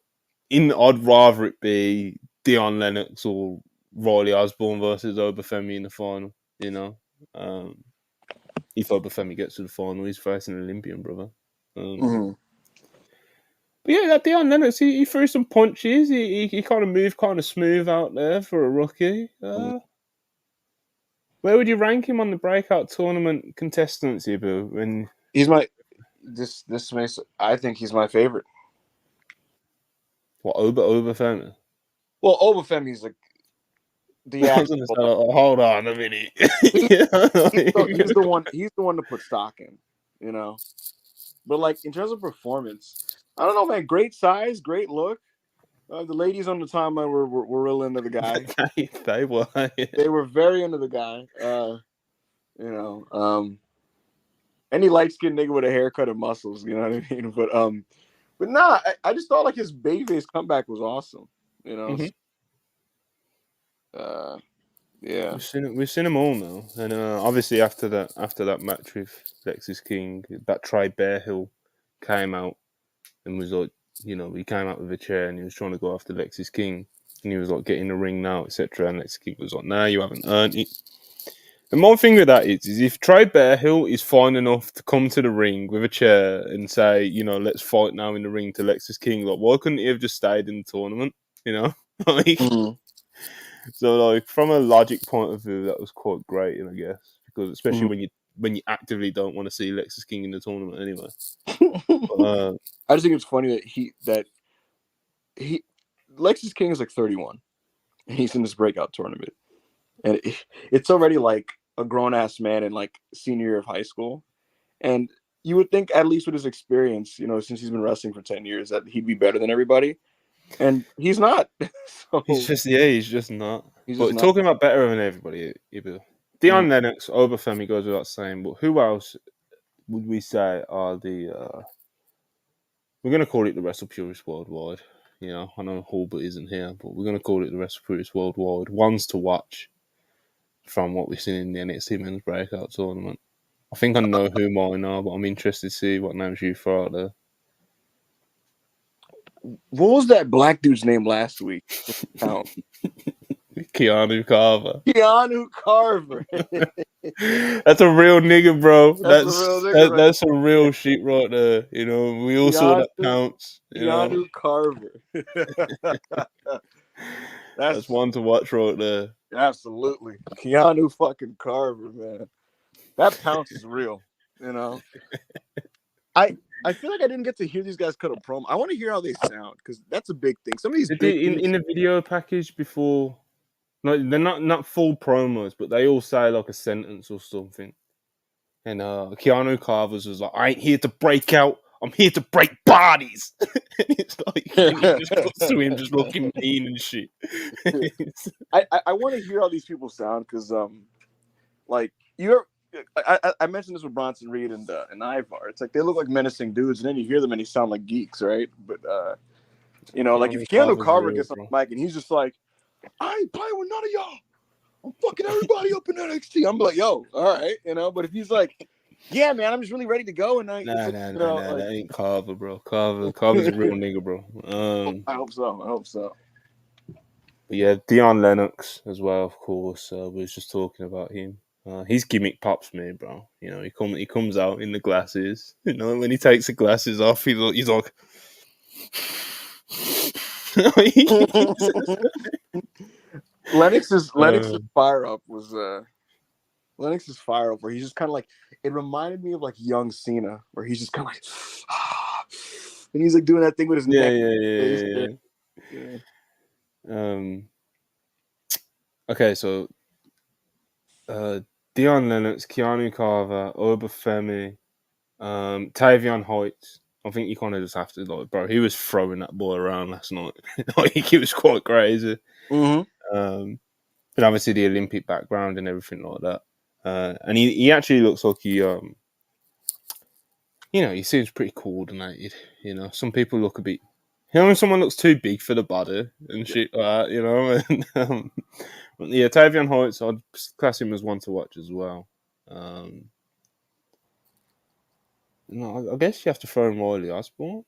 I'd rather it be Dion Lennox or Riley Osborne versus Obafemi in the final. You know, if Obafemi gets to the final, he's facing an Olympian, brother. Mm-hmm. But yeah, that Dion Lennox, he threw some punches. He kind of moved kind of smooth out there for a rookie. Where would you rank him on the breakout tournament contestants, Ibu? When He's my this makes I think he's my favorite. what Obafemi? Well, Obafemi's like the I was gonna say, actual. hold on a minute. He's the one. He's the one to put stock in. You know, but like in terms of performance, I don't know, man. Great size, great look. The ladies on the timeline were real into the guy. they were. They were very into the guy. You know, any light skinned nigga with a haircut and muscles. You know what I mean? But nah, I just thought like his babyface comeback was awesome. You know. Mm-hmm. Yeah. We've seen them all now, and obviously after that match with Lexus King, that Trey Bearhill came out and was like, he came out with a chair and he was trying to go after Lexus King, and he was like, get in the ring now, etc. And Lexus King was like, nah, you haven't earned it. And my thing with that is if Trey Bearhill is fine enough to come to the ring with a chair and say, let's fight now in the ring to Lexus King, like, why couldn't he have just stayed in the tournament? Like. Mm-hmm. So, like, from a logic point of view, that was quite great, I guess, because especially when you actively don't want to see Lexus King in the tournament anyway. I just think it's funny that Lexus King is like 31, and he's in this breakout tournament, and it's already like a grown ass man in like senior year of high school, and you would think at least with his experience, since he's been wrestling for 10 years, that he'd be better than everybody, and he's not. So he's just not. he's just But not. talking about better than everybody, Ibu. Dion Lennox, Obafemi goes without saying, but who else would we say are the we're going to call it the Wrestle Purists Worldwide. I know Hulbert isn't here, but we're going to call it the Wrestle Purists Worldwide. Ones to watch from what we've seen in the NXT Men's Breakout Tournament. I think I know who mine are, but I'm interested to see what names you throw out there. What was that black dude's name last week? Keanu Carver. Keanu Carver. That's a real nigga, bro. That's a real nigga, right? That's a real shit right there. We all saw that counts. Keanu Carver. That's one to watch right there. Absolutely. Keanu fucking Carver, man. That pounce is real, I feel like I didn't get to hear these guys cut a promo. I want to hear how they sound, because that's a big thing. Some of these in the video package before, no, they're not full promos, but they all say like a sentence or something. And Keanu Carver's was like, I ain't here to break out, I'm here to break bodies. And it's like, and he just cuts to him just looking mean and shit. I want to hear how these people sound, because like I mentioned this with Bronson Reed and Ivar. It's like they look like menacing dudes, and then you hear them and they sound like geeks, right? But like if Keanu Carver gets on the mic and he's just like, I ain't playing with none of y'all, I'm fucking everybody up in NXT. I'm like, yo, all right, But if he's like, yeah, man, I'm just really ready to go, and that ain't Carver, bro. Carver's a real nigga, bro. I hope so. But yeah, Dion Lennox as well, of course. We was just talking about him. His gimmick pops me, bro. He comes out in the glasses. When he takes the glasses off, he's like. Lennox's fire up was Lennox's fire up, where he's just kind of like, it reminded me of like young Cena, where he's just kind of like, and he's like doing that thing with his neck. Yeah. Okay, so Dion Lennox, Keanu Carver, Obafemi, Tavion Heights. I think you kind of just have to, like, bro, he was throwing that ball around last night. Like, he was quite crazy. Mm-hmm. but obviously the Olympic background and everything like that. And he actually looks like he he seems pretty coordinated. Some people look a bit. When someone looks too big for the body and shit like that, and but yeah, Tavion Hoyts, I'd class him as one to watch as well. No, I guess you have to throw in Riley Osborne.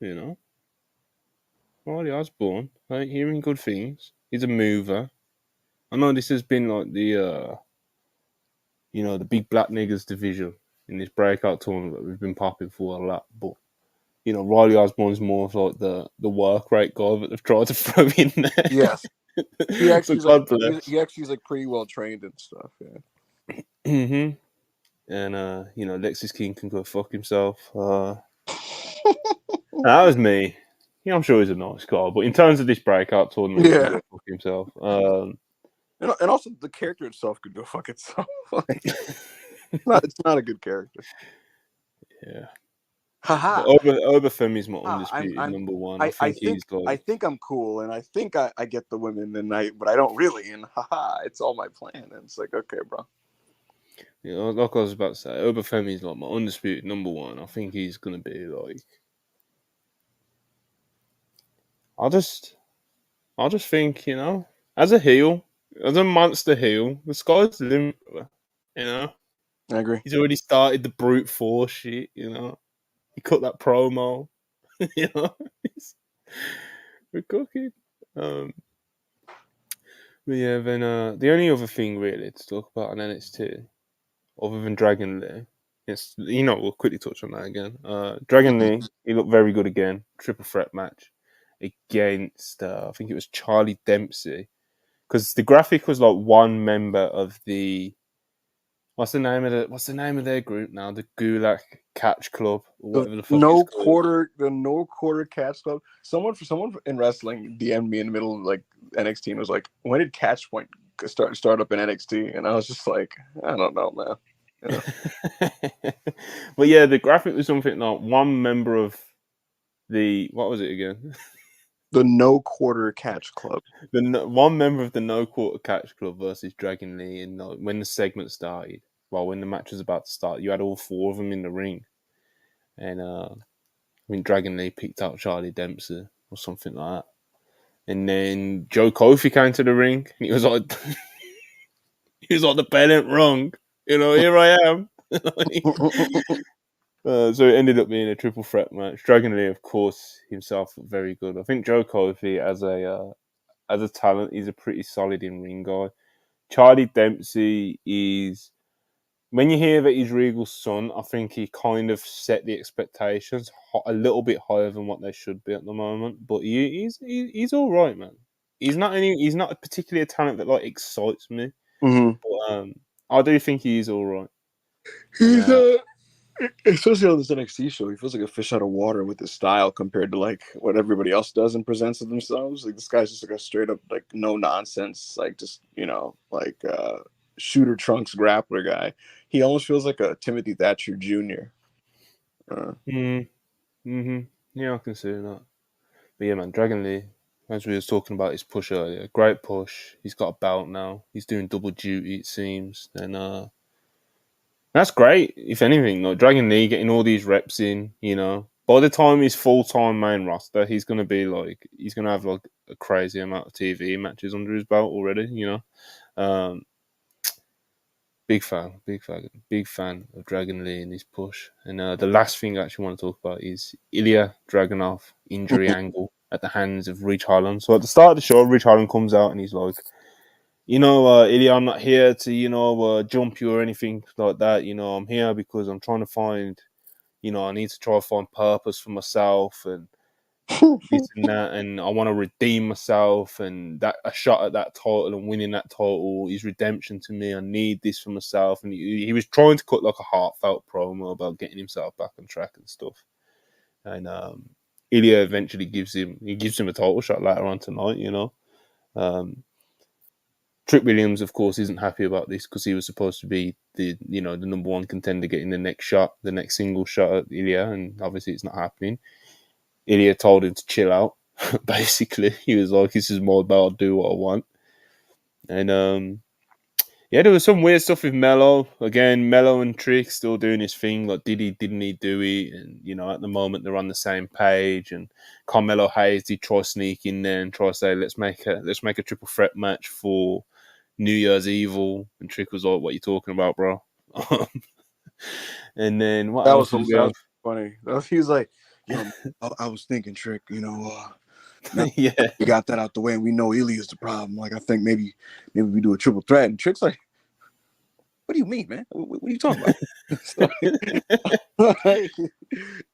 Riley Osborne. I ain't hearing good things. He's a mover. I know this has been like the big black niggas division in this breakout tournament that we've been popping for a lot, but Riley Osborne's more of like the work rate guy that they've tried to throw in there. Yes, he So actually is God bless. he actually is like pretty well trained and stuff. Yeah. Mm-hmm. And Lexis King can go fuck himself. That was me. Yeah, I'm sure he's a nice guy, but in terms of this breakout tournament, he can Yeah. go fuck himself. And also the character itself could go fuck itself. It's not a good character. Yeah. Haha. But Obafemi's my undisputed I'm number one. I, I think he's like. I think I'm cool and I think I get the women but I don't really, and haha, it's all my plan. And it's like, okay, bro. Like I was about to say, Obafemi's like my undisputed number one. I think he's gonna be like. I just think as a heel, as a monster heel, the sky's the limit. I agree. He's already started the brute force shit. He cut that promo. We're cooking. But yeah, then the only other thing really to talk about on NXT, other than Dragon Lee, yes, we'll quickly touch on that again. Dragon Lee, he looked very good again. Triple threat match against I think it was Charlie Dempsey, because the graphic was like one member of the what's the name of their group now? The Gulak Catch Club or whatever the fuck it's called. The no quarter catch club. Someone in wrestling DM'd me in the middle of like NXT and was like, "When did Catch Point start up in NXT?" And I was just like, "I don't know, man." But yeah, the graphic was something like one member of what was it again? The no quarter catch club. One member of the no quarter catch club versus Dragon Lee, and when the segment started, when the match was about to start, you had all four of them in the ring, and I mean Dragon Lee picked out Charlie Dempsey or something like that, and then Joe Kofi came to the ring, and he was like, the bell ain't wrong, here I am. So it ended up being a triple threat match. Dragon Lee, of course, himself looked very good. I think Joe Kofi, as a talent, he's a pretty solid in ring guy. Charlie Dempsey is, when you hear that he's Regal's son, I think he kind of set the expectations a little bit higher than what they should be at the moment. But he's all right, man. He's not particularly a talent that like excites me. Mm-hmm. But I do think he is all right. He's especially on this NXT show, he feels like a fish out of water with his style compared to like what everybody else does and presents of themselves. Like this guy's just like a straight up like no nonsense, like just shooter trunks grappler guy. He almost feels like a Timothy Thatcher Jr. Yeah, I can see that. But yeah, man, Dragon Lee, as we was talking about his push earlier, great push. He's got a belt now. He's doing double duty, it seems. And that's great, if anything. Like Dragon Lee getting all these reps in, By the time he's full-time main roster, he's going to have like a crazy amount of TV matches under his belt already, Big fan of Dragon Lee and his push. And the last thing I actually want to talk about is Ilya Dragunov injury angle at the hands of Ridge Holland. So at the start of the show, Ridge Holland comes out and he's like, Ilya, I'm not here to, jump you or anything like that. I'm here because I'm trying to find, I need to try to find purpose for myself and this and that, and I want to redeem myself, and that a shot at that title and winning that title is redemption to me. I need this for myself, and he was trying to cut like a heartfelt promo about getting himself back on track and stuff. And Ilya eventually gives him a title shot later on tonight. Trick Williams, of course, isn't happy about this because he was supposed to be the number one contender getting the next single shot at Ilya, and obviously it's not happening. Ilya told him to chill out. Basically, he was like, "This is my belt. I'll do what I want." And Yeah, there was some weird stuff with Mello. Again, Mello and Trick still doing his thing. Like, did he? Didn't he do it? And at the moment they're on the same page. And Carmelo Hayes did try sneak in there and try to say, let's make a triple threat match for New Year's Evil. And Trick was like, "What are you talking about, bro?" And then what That else was did that we have? was funny. He was like, "Yo, I was thinking, Trick. Now Yeah, we got that out the way, and we know Ilya's the problem. Like, I think maybe we do a triple threat." And Trick's like, "What do you mean, man? What are you talking about?" So, like,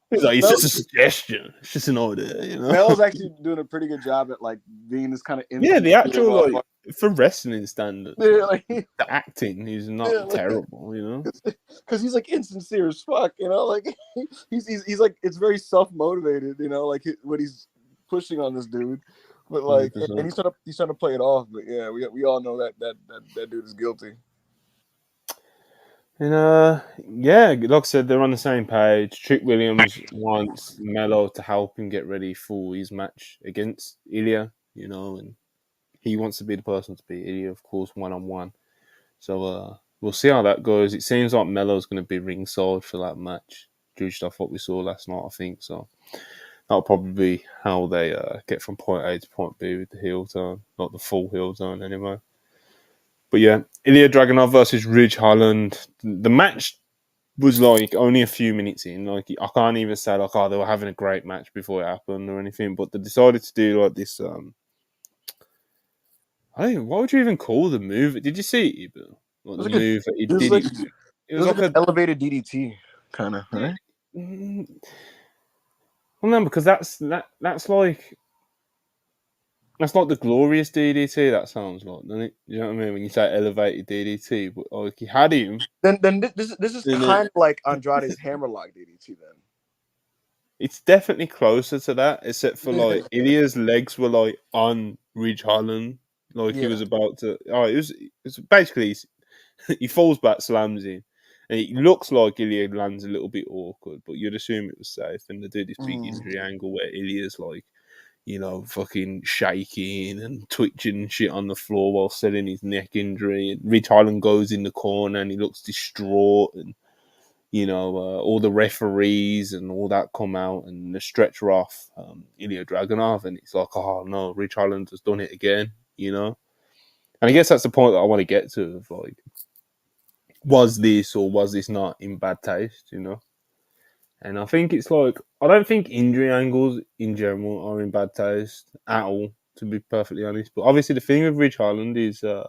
he's like, it's Mel, just a suggestion. It's just an idea. Mel's actually doing a pretty good job at like being this kind of Yeah, the insincere actual motherfucker. for wrestling standards, Yeah, like like, the acting is yeah, not like, terrible. because he's like insincere as fuck, like he's like it's very self motivated, like what he's pushing on this dude, but like, and 100%. he's trying to play it off, but yeah, we all know that dude is guilty. And yeah, like I said, they're on the same page. Trick Williams wants Mello to help him get ready for his match against Ilya, and he wants to be the person to beat Ilya, of course, 1-on-1. So we'll see how that goes. It seems like Mello's going to be ringside for that match, judged off what we saw last night, I think. So that'll probably be how they get from point A to point B with the heel turn, not the full heel turn anyway. But yeah, Ilya Dragunov versus Ridge Holland. The match was like only a few minutes in. Like, I can't even say like, oh, they were having a great match before it happened or anything. But they decided to do like this. I don't know, what would you even call the move? Did you see it, Bill? Like It the was like a, move that he it was did like it. it It was was like like an a elevated DDT kind of, yeah. right? Well, no, because that's like the glorious DDT. That sounds like, doesn't it? You know what I mean when you say elevated DDT. But like he had him, Then this is and then kind of like Andrade's hammerlock DDT it's definitely closer to that, except for then. like Ilya's legs were like on Ridge Holland, like he Yeah. was about to. Oh, it was basically he falls back, slams in, and it looks like Ilya lands a little bit awkward, but you'd assume it was safe. And they do this big Mm. injury angle where Ilya's like, fucking shaking and twitching and shit on the floor while selling his neck injury. And Ridge Holland goes in the corner and he looks distraught and all the referees and all that come out and the stretcher off Ilya Dragunov, and it's like, oh no, Rich Holland has done it again. And I guess that's the point that I want to get to of like, was this or was this not in bad taste? And I think it's like, I don't think injury angles in general are in bad taste at all, to be perfectly honest. But obviously, the thing with Rich Holland is, and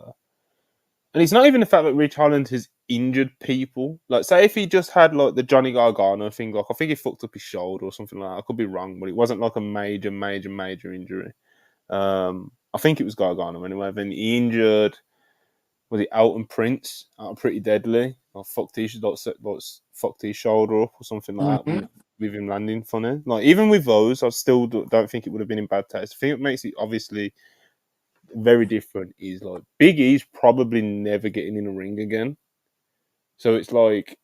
it's not even the fact that Rich Holland has injured people. Like, say if he just had like the Johnny Gargano thing, like I think he fucked up his shoulder or something like that. I could be wrong, but it wasn't like a major, major, major injury. I think it was Gargano anyway. Then he injured, was it Elton Prince? Out Pretty Deadly. Or fucked his shoulder up or something like that Mhm. with him landing funny. Like, even with those, I still don't think it would have been in bad taste. I think it makes it obviously very different is like Big E's probably never getting in a ring again. So it's like,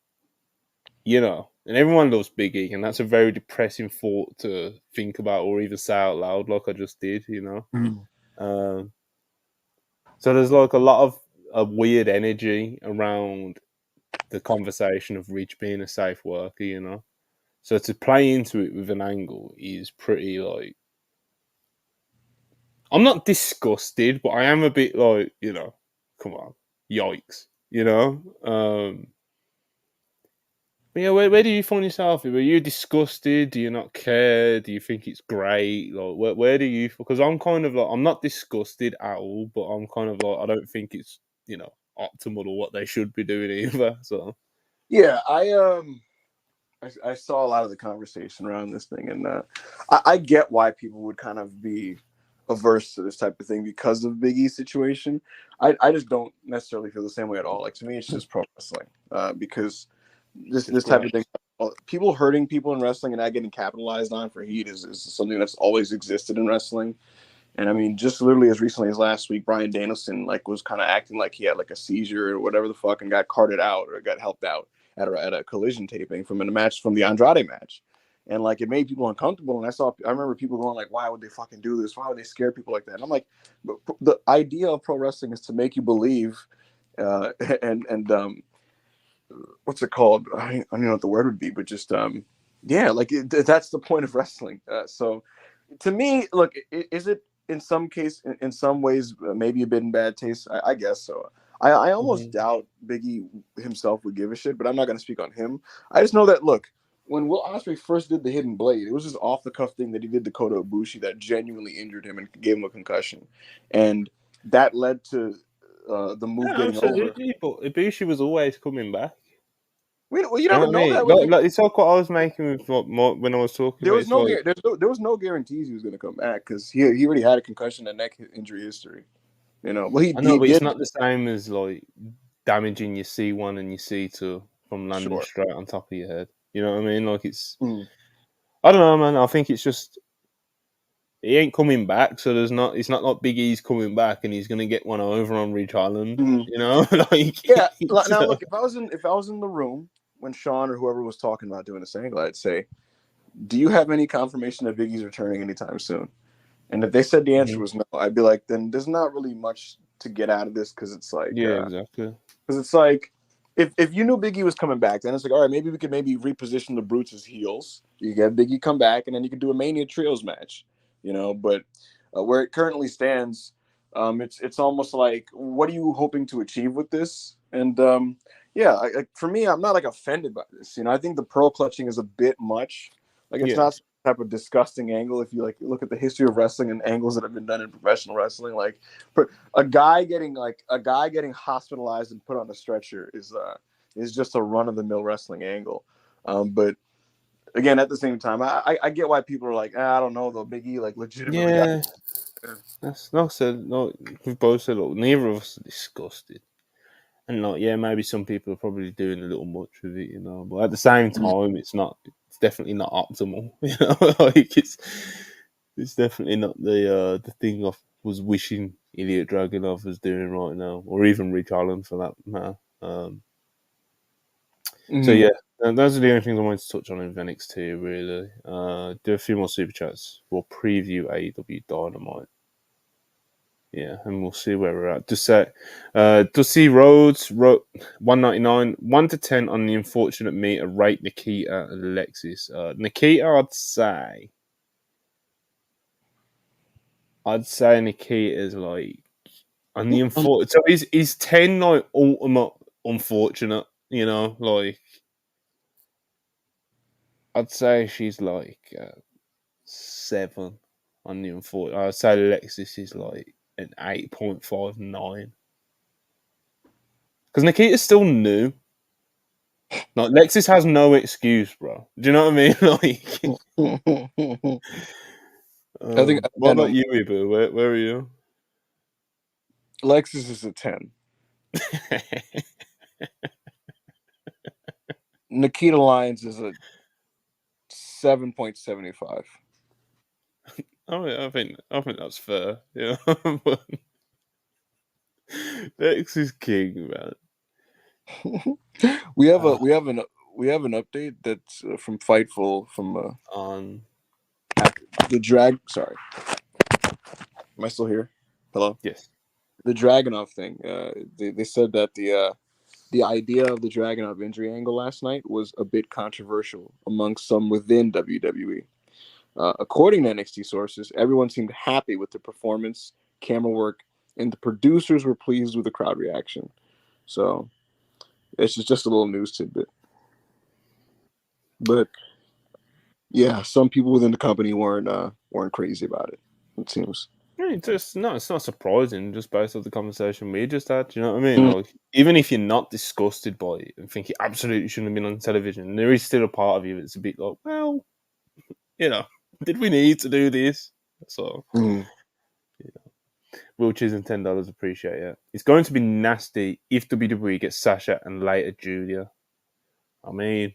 and everyone loves Big E, and that's a very depressing thought to think about or even say out loud, like I just did. Mm. Um, so there's like a lot of a weird energy around the conversation of Rich being a safe worker. So to play into it with an angle is pretty like, I'm not disgusted, but I am a bit like, come on, yikes, But yeah, where do you find yourself? Are you disgusted? Do you not care? Do you think it's great? Like, where do you? Because I'm kind of like, I'm not disgusted at all, but I'm kind of like, I don't think it's optimal or what they should be doing either. So Yeah, I saw a lot of the conversation around this thing, and I get why people would kind of be averse to this type of thing because of Big E's situation. I just don't necessarily feel the same way at all. Like, to me, it's just pro wrestling, because it's this type great. of thing, people hurting people in wrestling and not getting capitalized on for heat is something that's always existed in wrestling. And I mean, just literally as recently as last week, Brian Danielson like was kind of acting like he had like a seizure or whatever the fuck, and got carted out or got helped out at a collision taping from a match from the Andrade match, and like it made people uncomfortable. And I remember people going like, "Why would they fucking do this? Why would they scare people like that?" And I'm like, but the idea of pro wrestling is to make you believe uh, and what's it called? I don't know what the word would be, but just yeah, like that's the point of wrestling. So to me, look, is it in some case, in some ways, maybe a bit in bad taste? I guess so. I almost Mhm. doubt Biggie himself would give a shit, but I'm not going to speak on him. I just know that, look, when Will Ospreay first did the Hidden Blade, it was just off the cuff thing that he did to Kota Ibushi that genuinely injured him and gave him a concussion, and that led to the move Yeah, getting over. absolutely. But Ibushi was always coming back. Well, you You know never what I know mean? that with him. It's like what I was making with when I was talking There about. was It's no like there was no guarantees he was going to come back because he already had a concussion and neck injury history. Well, I know, he but it's did. not the same as like damaging your C1 and your C2 from landing Sure. straight on top of your head. You know what I mean? Like it's Mm. I don't know, man. I think it's just he ain't coming back, so there's not. It's not like Big E's coming back and he's gonna get one over on Ridge Island. Mm. You know, like Yeah. it's, Now look, if I was in the room when Sean or whoever was talking about doing this angle, I'd say, "Do you have any confirmation that Biggie's returning anytime soon?" And if they said the answer Mhm. was no, I'd be like, "Then there's not really much to get out of this because Yeah, exactly. it's like if you knew Biggie was coming back, then it's like, all right, maybe we could maybe reposition the Brutes as heels. You get Biggie come back, and then you could do a Mania Trios match, But where it currently stands, it's almost like, what are you hoping to achieve with this? And yeah, for me, I'm not like offended by this. I think the pearl clutching is a bit much. Like it's Yeah, not some type of disgusting angle. If you like look at the history of wrestling and angles that have been done in professional wrestling, like a guy getting hospitalized and put on a stretcher is just a run of the mill wrestling angle. But again, at the same time, I get why people are like, I don't know though. Big E like legitimately got. yeah. That's not said. No, we've both said. Look, neither of us are disgusted. And like, yeah, maybe some people are probably doing a little much with it, But at the same time, it's not. It's definitely not optimal. Like it's definitely not the thing I was wishing Ilya Dragunov was doing right now, or even Rich Allen for that matter. So Mhm. yeah, those are the only things I wanted to touch on in NXT. Really, do a few more super chats. We'll preview AEW Dynamite. Yeah, and we'll see where we're at. Just say, Dusty Rhodes wrote 199, 1 to 10 on the unfortunate meter. Rate Nikita and Alexis. Nikita, I'd say Nikita is like on the unfortunate. So is 10 like ultimate unfortunate? Like I'd say she's like 7 on the unfortunate. I'd say Alexis is like an 8.59 because Nikita's still new. Like Lexus has no excuse, bro. Do you know what I mean? Like, I think what I about know you, Ibu? Where are you? Lexus is a 10. Nikita Lyons is a 7.75. I think that's fair. Yeah, but Lex is king, man. we have a Uh, we have an update that's from Fightful from on the drag. Sorry, am I still here? Hello. yes, The Dragonov thing. They said that the idea of the Dragonov injury angle last night was a bit controversial among some within WWE. According to NXT sources, everyone seemed happy with the performance, camera work, and the producers were pleased with the crowd reaction. So it's just a little news tidbit. But yeah, some people within the company weren't crazy about it. It seems. I mean, it's not surprising just based off the conversation we just had. Do you know what I mean? Mm. Like, even if you're not disgusted by it and think it absolutely shouldn't have been on television, there is still a part of you that's a bit like, well, you know, did we need to do this? So Mm. wheelchairs and $10. Appreciate it. It's going to be nasty if WWE gets Sasha and later Julia. I mean,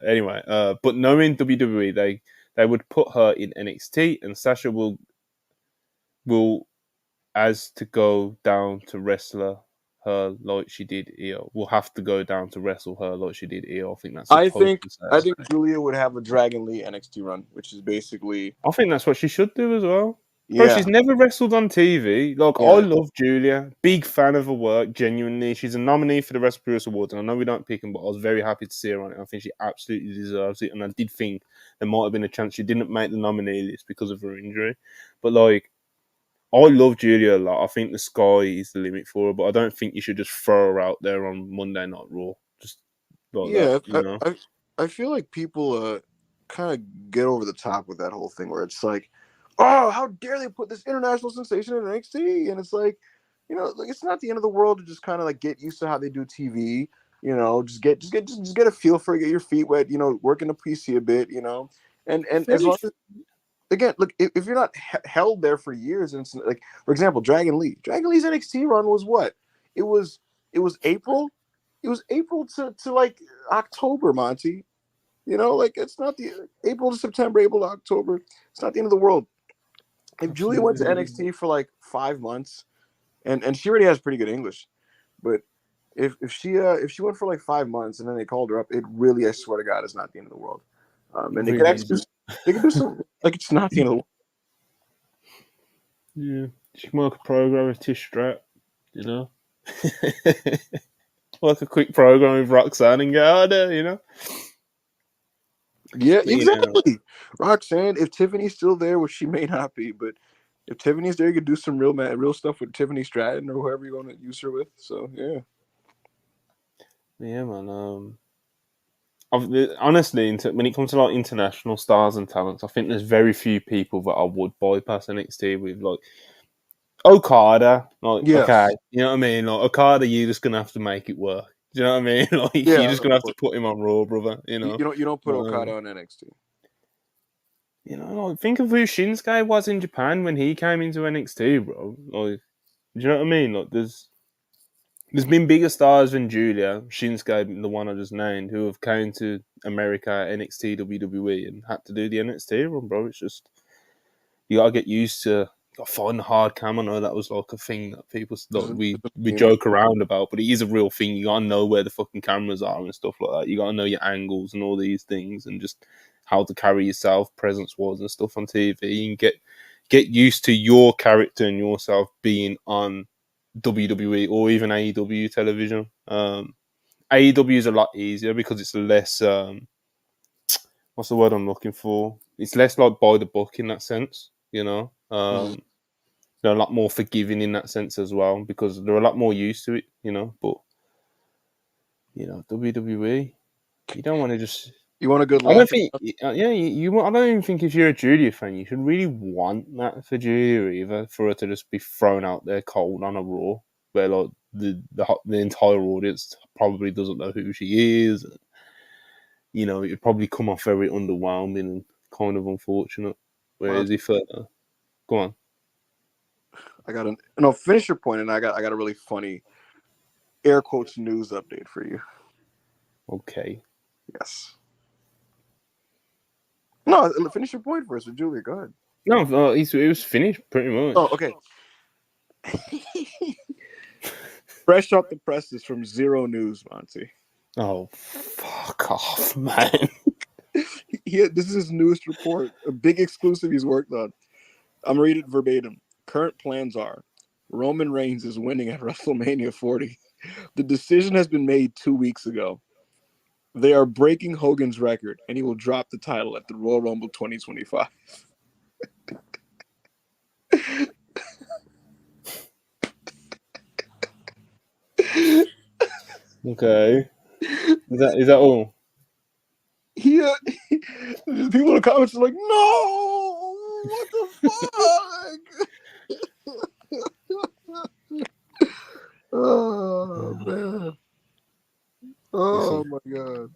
anyway. But knowing WWE, they would put her in NXT, and Sasha will as to go down to wrestler her like she did here. Will have to go down to wrestle her like she did here. I think that's supposed to I say. think Julia would have a Dragon Lee NXT run, which is basically I think that's what she should do as well. Bro, Yeah, she's never wrestled on TV. Like, I yeah, love Julia. Big fan of her work, genuinely. She's a nominee for the Wrestle Purist Awards, and I know we don't pick them, but I was very happy to see her on it. I think she absolutely deserves it, and I did think there might have been a chance she didn't make the nominee list because of her injury. But, like, I love Julia a lot. I think the sky is the limit for her, but I don't think you should just throw her out there on Monday Night Raw. Just like that, yeah. you know? I feel like people kind of get over the top with that whole thing where it's like, oh, how dare they put this international sensation in NXT? And it's like, like it's not the end of the world to just kind of like get used to how they do TV. Just get a feel for it, get your feet wet. Work in the PC a bit. And as Very, long as, again, look, if you're not held there for years, and it's like, for example, Dragon Lee's NXT run was what? It was April. It was April to like October, Monty. Like it's not the April to September, April to October. It's not the end of the world. If Julia went to absolutely. NXT for like 5 months, and she already has pretty good English, but if she went for like 5 months and then they called her up, it really, I swear to God, is not the end of the world. And they could Really actually isn't. they could do some, like, it's not the end of the world. Yeah. She can work a program with Tish Strat, you know? Like a quick program with Roxanne and get out of there, you know? Yeah, But yeah, exactly. Roxanne, if Tiffany's still there, which she may not be, but if Tiffany's there, you could do some real stuff with Tiffany Stratton or whoever you want to use her with. So yeah. yeah, man. Honestly, when it comes to like international stars and talents, I think there's very few people that I would bypass NXT with. Like Okada, like okay, Yes. you know what I mean. Like Okada, you're just gonna have to make it work. Do you know what I mean? Like you're Yeah, just of gonna have to course. put him on Raw, brother. You don't put Um, Okada on NXT. like, think of who Shinsuke was in Japan when he came into NXT, bro. Like, do you know what I mean? Like, there's been bigger stars than Julia, Shinsuke, the one I just named, who have came to America, NXT, WWE, and had to do the NXT run, bro. It's just you gotta get used to. You gotta find the hard cam. I know that was like a thing that people like, we Yeah. joke around about, but it is a real thing. You gotta know where the fucking cameras are and stuff like that. You gotta know your angles and all these things, and just how to carry yourself, presence wise and stuff on TV, and get used to your character and yourself being on WWE or even AEW television. AEW is a lot easier because it's less. What's the word I'm looking for? It's less like by the book in that sense, you know. Mhm. They're a lot more forgiving in that sense as well because they're a lot more used to it, you know. But WWE, you don't want to just. You want a good I don't laugh? think, yeah, I don't even think if you're a Julia fan, you should really want that for Julia either, for her to just be thrown out there cold on a Raw, where like the entire audience probably doesn't know who she is. It'd probably come off very underwhelming and kind of unfortunate. Whereas Monty, if go on, I got a no. Finish your point, and I got a really funny air quotes news update for you. okay, Yes. No, finish your point first with Julia. Go ahead. no, it was finished pretty much. Oh, okay. Fresh off the presses from Zero News, Monty. Oh, fuck off, man. This is his newest report, a big exclusive he's worked on. I'm reading it verbatim. Current plans are Roman Reigns is winning at WrestleMania 40. The decision has been made 2 weeks ago. They are breaking Hogan's record, and he will drop the title at the Royal Rumble 2025. Okay, is that all? He, people in the comments are like, "No, what the fuck?" Oh man! Oh Listen, my god!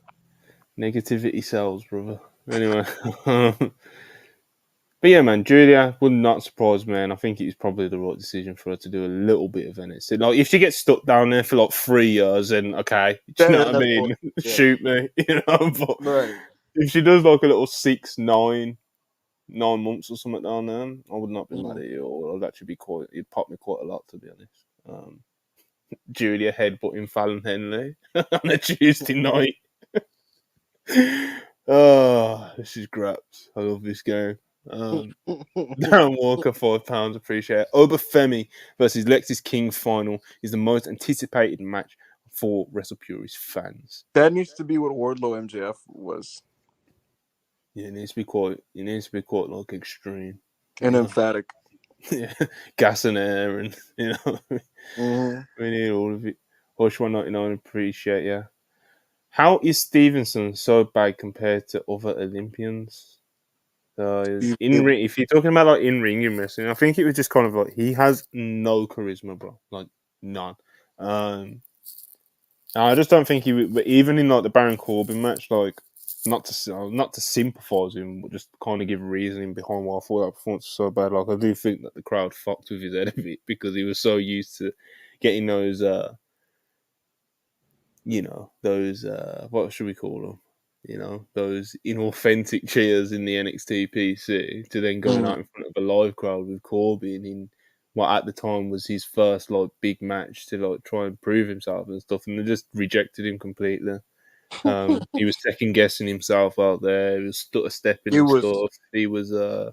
negativity sells, brother. Anyway, but yeah, man, Julia would not surprise me, and I think it's probably the right decision for her to do a little bit of NXT. Like, if she gets stuck down there for like 3 years, then okay, do you know what I That's cool. mean? Yeah, Shoot me, But right. if she does like a little 6, 9 months or something down there, I would not be mad Mhm. at you. Or I'd actually be quite. It'd pop me quite a lot, to be honest. Julia headbutting Fallon Henley on a Tuesday night. Oh, this is graps. I love this game. Darren Walker, £5, appreciate it. Obafemi versus Lexis King final is the most anticipated match for Wrestle Purist fans. That needs to be what Wardlow MJF was. Yeah, it needs to be quite like extreme And emphatic. Yeah, gas and air, and we need all of it. Hush 199, appreciate yeah. How is Stevenson so bad compared to other Olympians? If you're talking about like in ring wrestling, I think it was just kind of like he has no charisma, bro. Like none. I just don't think he would. But even in like the Baron Corbin match, like not to sympathise with him, but just kind of give reasoning behind why I thought that performance was so bad. Like I do think that the crowd fucked with his head a bit because he was so used to getting those, those what should we call them? Those inauthentic cheers in the NXT PC to then going out in front of a live crowd with Corbin in what at the time was his first like big match to like try and prove himself and stuff, and they just rejected him completely. He was second guessing himself out there. He was stutter stepping and stuff. He was a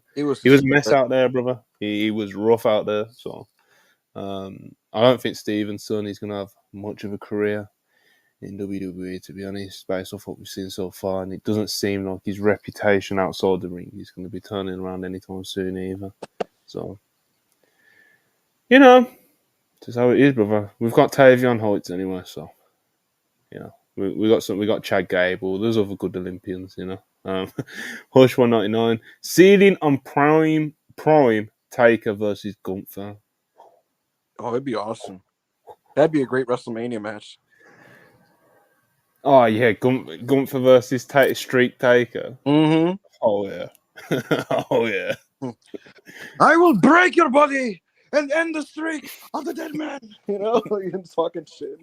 mess out there, brother. He was rough out there. So I don't think Stevenson is going to have much of a career in WWE, to be honest, based off what we've seen so far. And it doesn't seem like his reputation outside the ring is going to be turning around anytime soon either. So, just how it is, brother. We've got Tavion Hoyts anyway, so, we got Chad Gable. There's other good Olympians, Hush 199. Ceiling on Prime Taker versus Gunther. Oh, it'd be awesome. That'd be a great WrestleMania match. Oh yeah, Gunther versus Streak Taker. Mm-hmm. Oh yeah. Oh yeah. I will break your body and end the streak of the dead man. You're talking shit.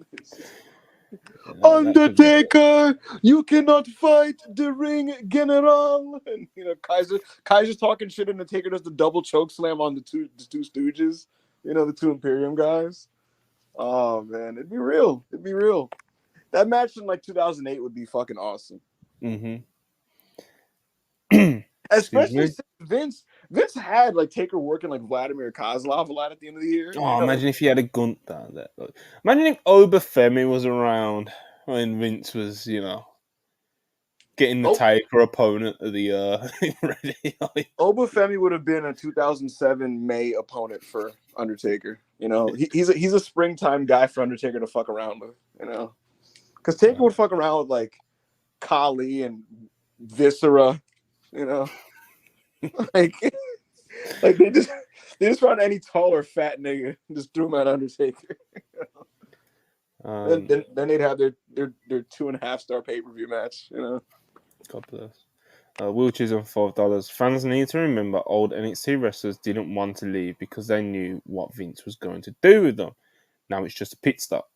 Undertaker, you cannot fight the ring general. And Kaiser's talking shit, and Undertaker does the double choke slam on the two Stooges. The two Imperium guys. Oh man, it'd be real. That match in like 2008 would be fucking awesome. Mm-hmm. Especially since Vince had like Taker working like Vladimir Kozlov a lot at the end of the year. Oh, imagine if he had a Gunther there. Imagine if Obafemi was around when Vince was, getting the Taker opponent of the year ready. Obafemi would have been a 2007 May opponent for Undertaker. He's a springtime guy for Undertaker to fuck around with. Because Taker would fuck around with like Kali and Viscera. Like they just found any tall or fat nigga and just threw him at Undertaker. Then they'd have their 2.5-star pay-per-view match. God bless. Will Chisholm, $5. Fans need to remember old NXT wrestlers didn't want to leave because they knew what Vince was going to do with them. Now it's just a pit stop.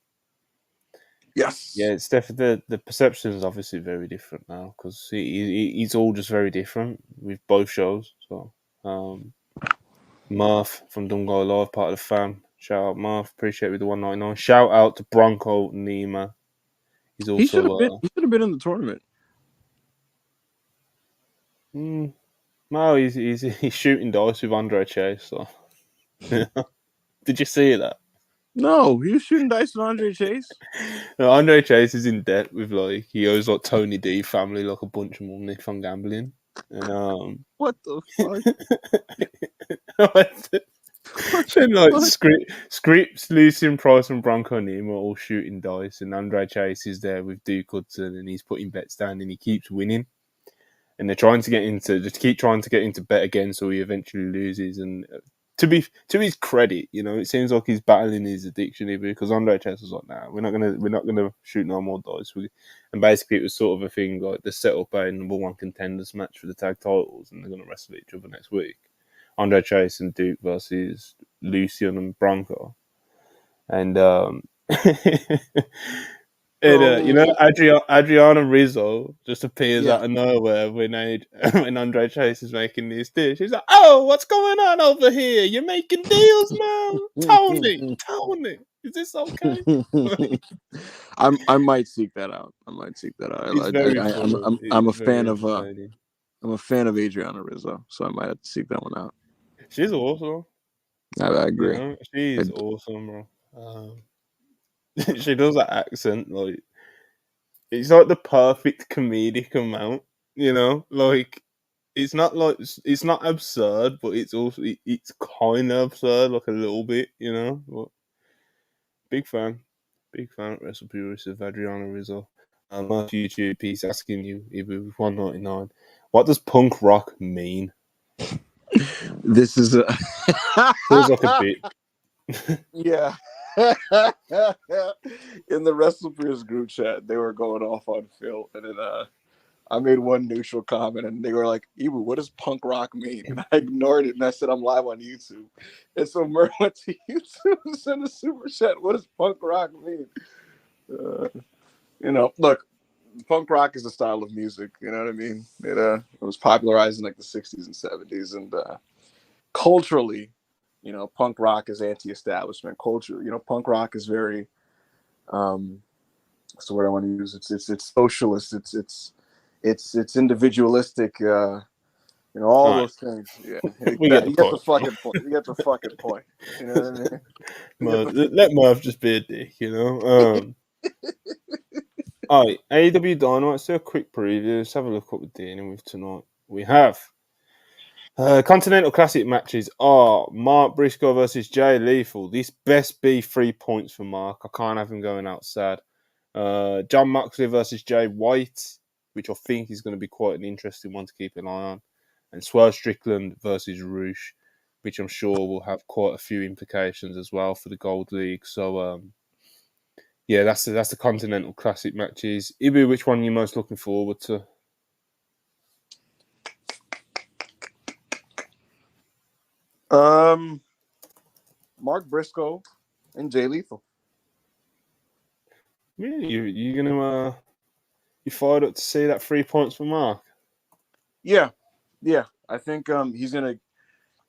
Yes. Yeah, it's definitely the perception is obviously very different now because it's all just very different with both shows. So, Murph from Dungo Live, part of the fam. Shout out Murph, appreciate it with the 199. Shout out to Bronco Nima. He's also he should have been in the tournament. No, he's shooting dice with Andre Chase. So, did you see that? No, he was shooting dice with Andre Chase. No, Andre Chase is in debt with he owes like Tony D family like a bunch of money from gambling. And what the fuck? And like Scripps, Lucian Price, and Bronco Nima are all shooting dice, and Andre Chase is there with Duke Hudson, and he's putting bets down, and he keeps winning. And they're trying to get into bet again, so he eventually loses. And to his credit, it seems like he's battling his addiction here because Andre Chase was like, "Nah, we're not gonna shoot no more dice." And basically, it was sort of a thing like they set up a number one contenders match for the tag titles, and they're gonna wrestle each other next week. Andre Chase and Duke versus Lucian and Bronco, and Adriana Rizzo just appears out of nowhere when Andre Chase is making these deals. She's like, "Oh, what's going on over here? You're making deals, man? Tony, is this okay?" I might seek that out. It's very funny. I'm a fan of I'm a fan of Adriana Rizzo, so I might have to seek that one out. She's awesome. I You agree. know, she's awesome, bro. She does that accent like it's like the perfect comedic amount. You know, like it's not absurd, but it's also it's kind of absurd, like a little bit. You know, but big fan, big fan of Wrestle Purist of Adriana Rizzo. My YouTube piece asking you, Ibu 199, what does punk rock mean? This is a Feels like a bit. yeah. In the WrestlePeers group chat, they were going off on Phil, and then I made one neutral comment, and they were like, "Ibu, what does punk rock mean?" And I ignored it, and I said, "I'm live on YouTube." And so Mer went to YouTube and sent a super chat. What does punk rock mean? Look, punk rock is a style of music. You know what I mean? It was popularized in like the '60s and '70s, and culturally, punk rock is anti-establishment culture. Punk rock is very what's the word I want to use? It's socialist. It's individualistic. All All right, those things. Yeah, we get the you get the point. fucking point. You get the fucking point. You know what I mean? You get the. Let Merv just be a dick, you know. All right, AEW Dynamite. Let's do a quick preview. Let's have a look what we're dealing with tonight. We have Continental Classic matches are Mark Briscoe versus Jay Lethal. This best be 3 points for Mark. I can't have him going outside. John Moxley versus Jay White, which I think is going to be quite an interesting one to keep an eye on. And Swerve Strickland versus Roosh, which I'm sure will have quite a few implications as well for the Gold League. So, yeah, that's the Continental Classic matches. Ibu, which one are you most looking forward to? Mark Briscoe and Jay Lethal. Really, you gonna you fired up to see that 3 points for Mark? Yeah. I think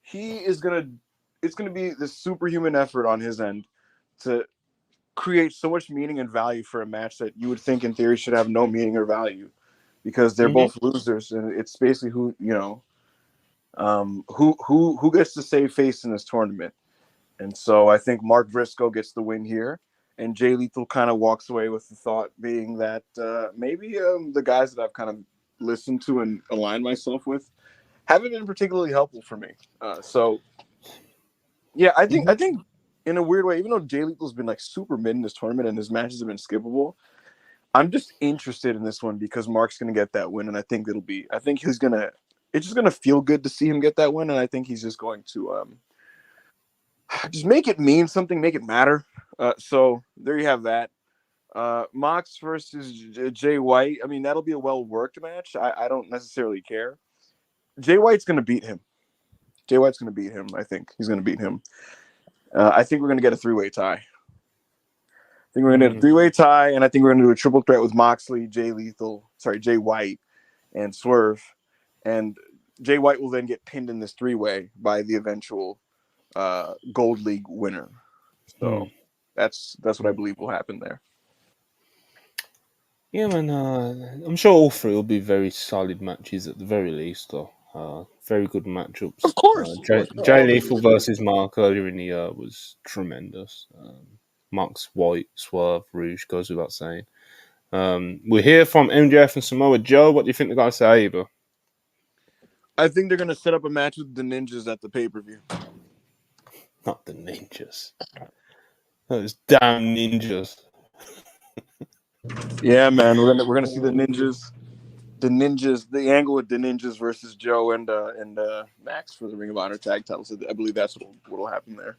he is gonna it's gonna be this superhuman effort on his end to create so much meaning and value for a match that you would think in theory should have no meaning or value because they're Mm-hmm. both losers, and it's basically who gets to save face in this tournament. And so I think Mark Briscoe gets the win here, and Jay Lethal kind of walks away with the thought being that maybe the guys that I've kind of listened to and aligned myself with haven't been particularly helpful for me. So yeah, I think in a weird way, even though Jay Lethal's been like super mid in this tournament and his matches have been skippable, I'm just interested in this one because Mark's gonna get that win, and I think it's just gonna feel good to see him get that win, and I think he's just going to just make it mean something, make it matter. So there you have that. Mox versus Jay White. I mean, that'll be a well worked match. I don't necessarily care. Jay White's gonna beat him. Jay White's gonna beat him. I think he's gonna beat him. I think we're gonna get a 3-way tie. I think we're gonna get a 3-way tie, and I think we're gonna do a triple threat with Moxley, Jay White, and Swerve, and Jay White will then get pinned in this 3-way by the eventual Gold League winner. So that's what I believe will happen there. Yeah, man. I'm sure all three will be very solid matches at the very least, though. Very good matchups. Of course. Jay Lethal versus Mark earlier in the year was tremendous. Mark's White, Swerve, Rouge goes without saying. We're here from MJF and Samoa Joe. What do you think the guys say, Ava? I think they're gonna set up a match with the Ninjas at the pay-per-view. Not the ninjas. Those damn ninjas. Yeah, man, we're gonna see the Ninjas. The angle with the Ninjas versus Joe and Max for the Ring of Honor tag titles. I believe that's what'll happen there.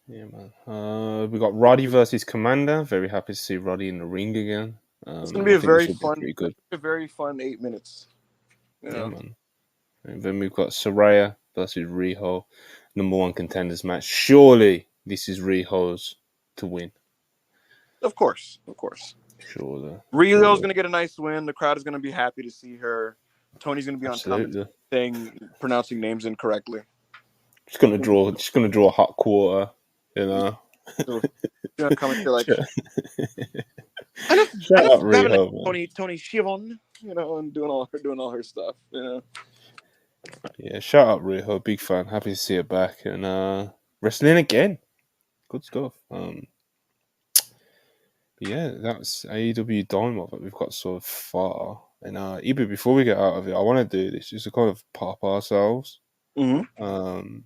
Yeah, man. We got Roddy versus Commander. Very happy to see Roddy in the ring again. It's gonna be I think this will be pretty good. a very fun 8 minutes. Yeah, man. And then we've got Saraya versus Riho, number one contenders match. Surely this is Riho's to win. Of course. Surely. Rio's gonna get a nice win. The crowd is gonna be happy to see her. Tony's gonna be on Absolutely. pronouncing names incorrectly. Just gonna draw a hot quarter, you know. So she's gonna come and say like Shout out grabbing like Riho, man. Tony Schiavone, and doing all her stuff, Yeah, shout out Riho. Big fan. Happy to see her back and wrestling again. Good stuff. Yeah, that's AEW Dynamite that we've got so far. And Ibu, before we get out of it, I want to do this just to kind of pop ourselves. Mm-hmm.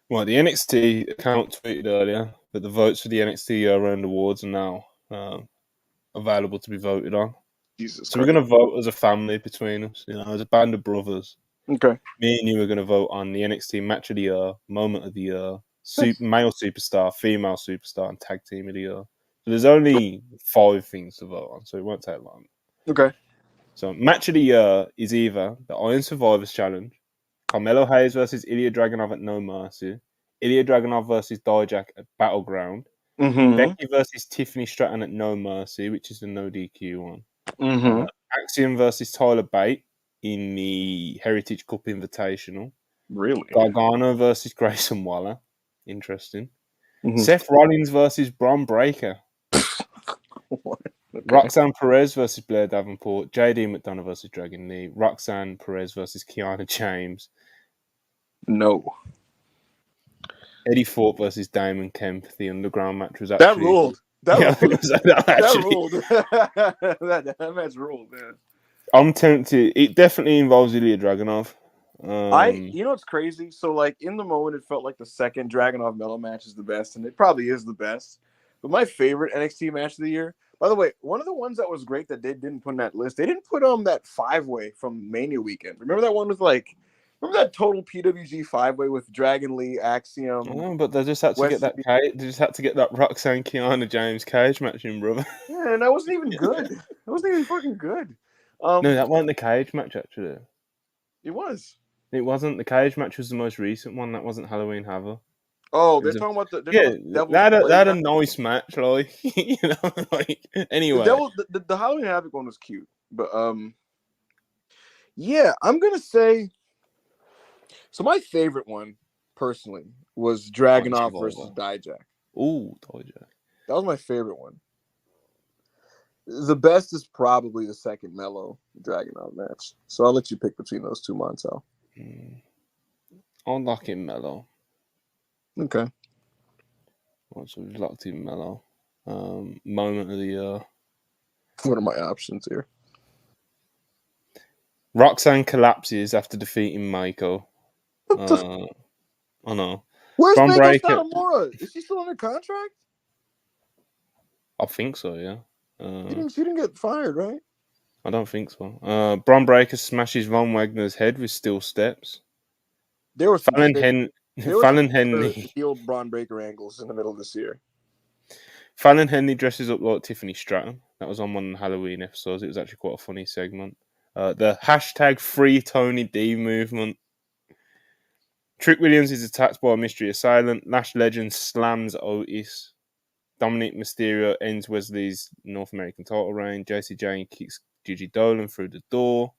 Well, the NXT account tweeted earlier that the votes for the NXT Year-Round Awards are now available to be voted on. Jesus So we're Christ. going to vote as a family between us, as a band of brothers. Okay. Me and you are going to vote on the NXT Match of the Year, Moment of the Year, Nice. Male Superstar, Female Superstar, and Tag Team of the Year. So there's only 5 things to vote on, so it won't take long. Okay. So Match of the Year is either the Iron Survivors Challenge, Carmelo Hayes versus Ilya Dragunov at No Mercy, Ilya Dragunov versus Dijak at Battleground, Mm-hmm. Becky versus Tiffany Stratton at No Mercy, which is the no DQ one, Mm-hmm. Axiom versus Tyler Bate in the Heritage Cup Invitational, Really? Gargano versus Grayson Waller, interesting, Mm-hmm. Seth Rollins versus Bron Breakker, What? Okay. Roxanne Perez versus Blair Davenport, JD McDonough versus Dragon Lee, Roxanne Perez versus Kiana James, No. Eddie Thorpe versus Damon Kemp. The underground match was That actually ruled. That yeah, ruled. that ruled. that match ruled, man. I'm tempted. It definitely involves Ilya Dragunov. It's crazy. So, like, in the moment, it felt like the second Dragunov Melo match is the best, and it probably is the best. But my favorite NXT match of the year, by the way, one of the ones that was great that they didn't put in that list, they didn't put that 5-way from Mania weekend. Remember that one with remember that total PWG 5-way with Dragon Lee, Axiom, but they just had to West get that cage. They just had to get that Roxanne Kiana James cage match in, brother. Yeah, and that wasn't even good. That wasn't even fucking good. No, that wasn't the cage match. Actually, It was. it wasn't. The cage match was the most recent one. That wasn't Halloween Havoc. Oh, It they're was talking about yeah, Devil's they Play had a match. nice match, like The anyway. the Halloween Havoc one was cute, but yeah, I'm gonna say. So my favorite one, personally, was Dragunov versus Dijak. Ooh, Dijak. That was my favorite one. The best is probably the second Melo Dragunov match. So I'll let you pick between those two, Montel. I'll lock in Melo. Okay. So we've locked in Melo. Moment of the year. What are my options here? Roxanne collapses after defeating Maiko. I know. Where's Bron Meiko Breakker. Satomura? Is she still under contract? I think so, yeah. She didn't get fired, right? I don't think so. Bron Breakker smashes Von Wagner's head with steel steps. There were some Fallon Henley. heel Braun Breaker angles in the middle of this year. Fallon Henley dresses up like Tiffany Stratton. That was on one of the Halloween episodes. It was actually quite a funny segment. The hashtag Free Tony D movement. Trick Williams is attacked by a mystery assailant. Lash Legend slams Otis. Dominic Mysterio ends Wesley's North American title reign. JC Jane kicks Gigi Dolan through the door.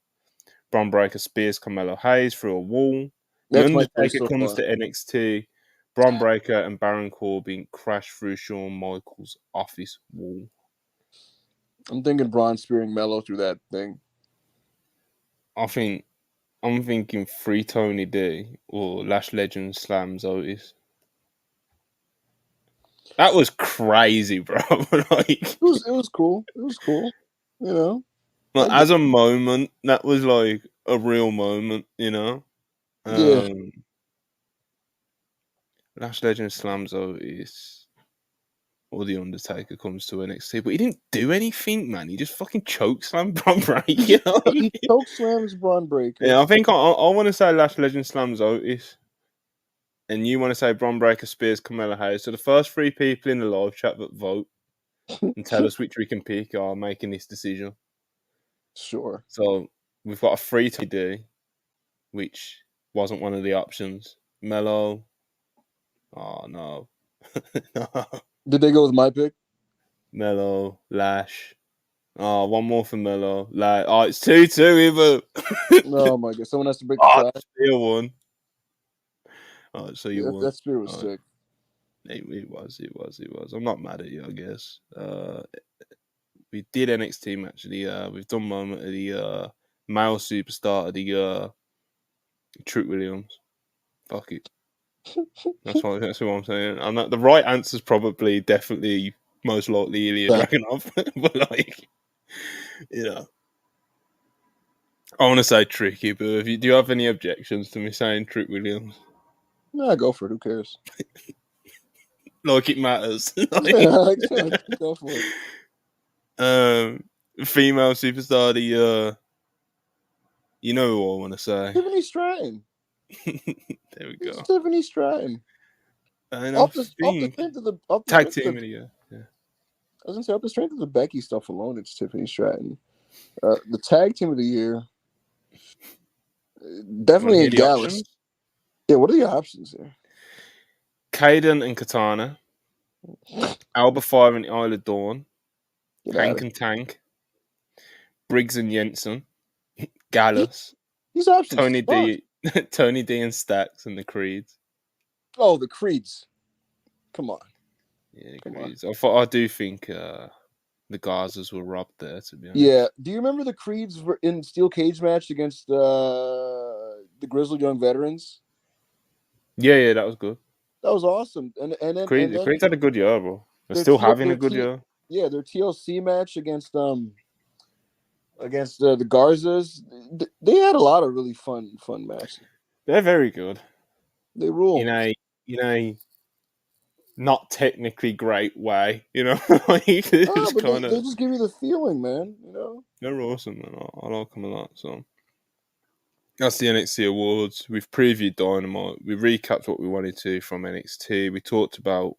Bron Breakker spears Carmelo Hayes through a wall. The Undertaker comes to NXT. Bron Breakker and Baron Corbin crash through Shawn Michaels' office wall. I'm thinking Braun spearing Melo through that thing. I'm thinking Free Tony D or Lash Legend slams Otis. That was crazy, bro. It was cool. It was cool. As a moment, that was like a real moment, Yeah. Lash Legend slams Otis. Or the Undertaker comes to NXT, but he didn't do anything, man. He just fucking chokeslammed Bron Breakker. He chokeslams Bron Breakker. Yeah, I think I want to say Lash Legend slams Otis. And you want to say Bron Breakker spears Carmelo Hayes. So the first 3 people in the live chat that vote and tell us which we can pick are making this decision. Sure. So we've got a 3-2D, which wasn't one of the options. Melo. Oh, no. No. Did they go with my pick? Melo, Lash. Oh, one more for Melo. It's 2-2 even. Oh my god! Someone has to break the tie. Spear won. Oh, so you won. That spear was sick. It was. I'm not mad at you, I guess. We did NXT match of the year. We've done moment of the year. Male superstar of the year. Truth Williams. Fuck it. That's what I'm saying. And the right answer is probably, definitely, most likely Ilya Dragunov. But like, you know, I want to say Tricky, but do you have any objections to me saying Truth Williams? Nah, go for it. Who cares? Like it matters. Go for it. Female superstar of the year. You know who I want to say. Tiffany Stratton. There we go. It's Tiffany Stratton. And Off the strength of the tag team of the year. Yeah. I was gonna say, off the strength of the Becky stuff alone, it's Tiffany Stratton. The tag team of the year, definitely Gallus. Yeah, what are the options there? Kaden and Katana, Alba Fire and Isle of Dawn, Hank and Tank, Briggs and Jensen, Gallus, these options, Tony D and Stacks, and the Creeds. Oh, the Creeds! Come on. Yeah, Creeds. I do think the Gazas were robbed there, to be honest. Yeah. Do you remember the Creeds were in steel cage match against the Grizzled Young Veterans? Yeah, that was good. That was awesome. And then Creeds had a good year, bro. They're still having a good year. Yeah, their TLC match against the Garzas. They had a lot of really fun matches. They're very good. They rule in a not technically great way, you know. They just give you the feeling, man. You know, they're awesome, man. I like them a lot. So that's the NXT awards. We've previewed Dynamite. We recapped what we wanted to from NXT. We talked about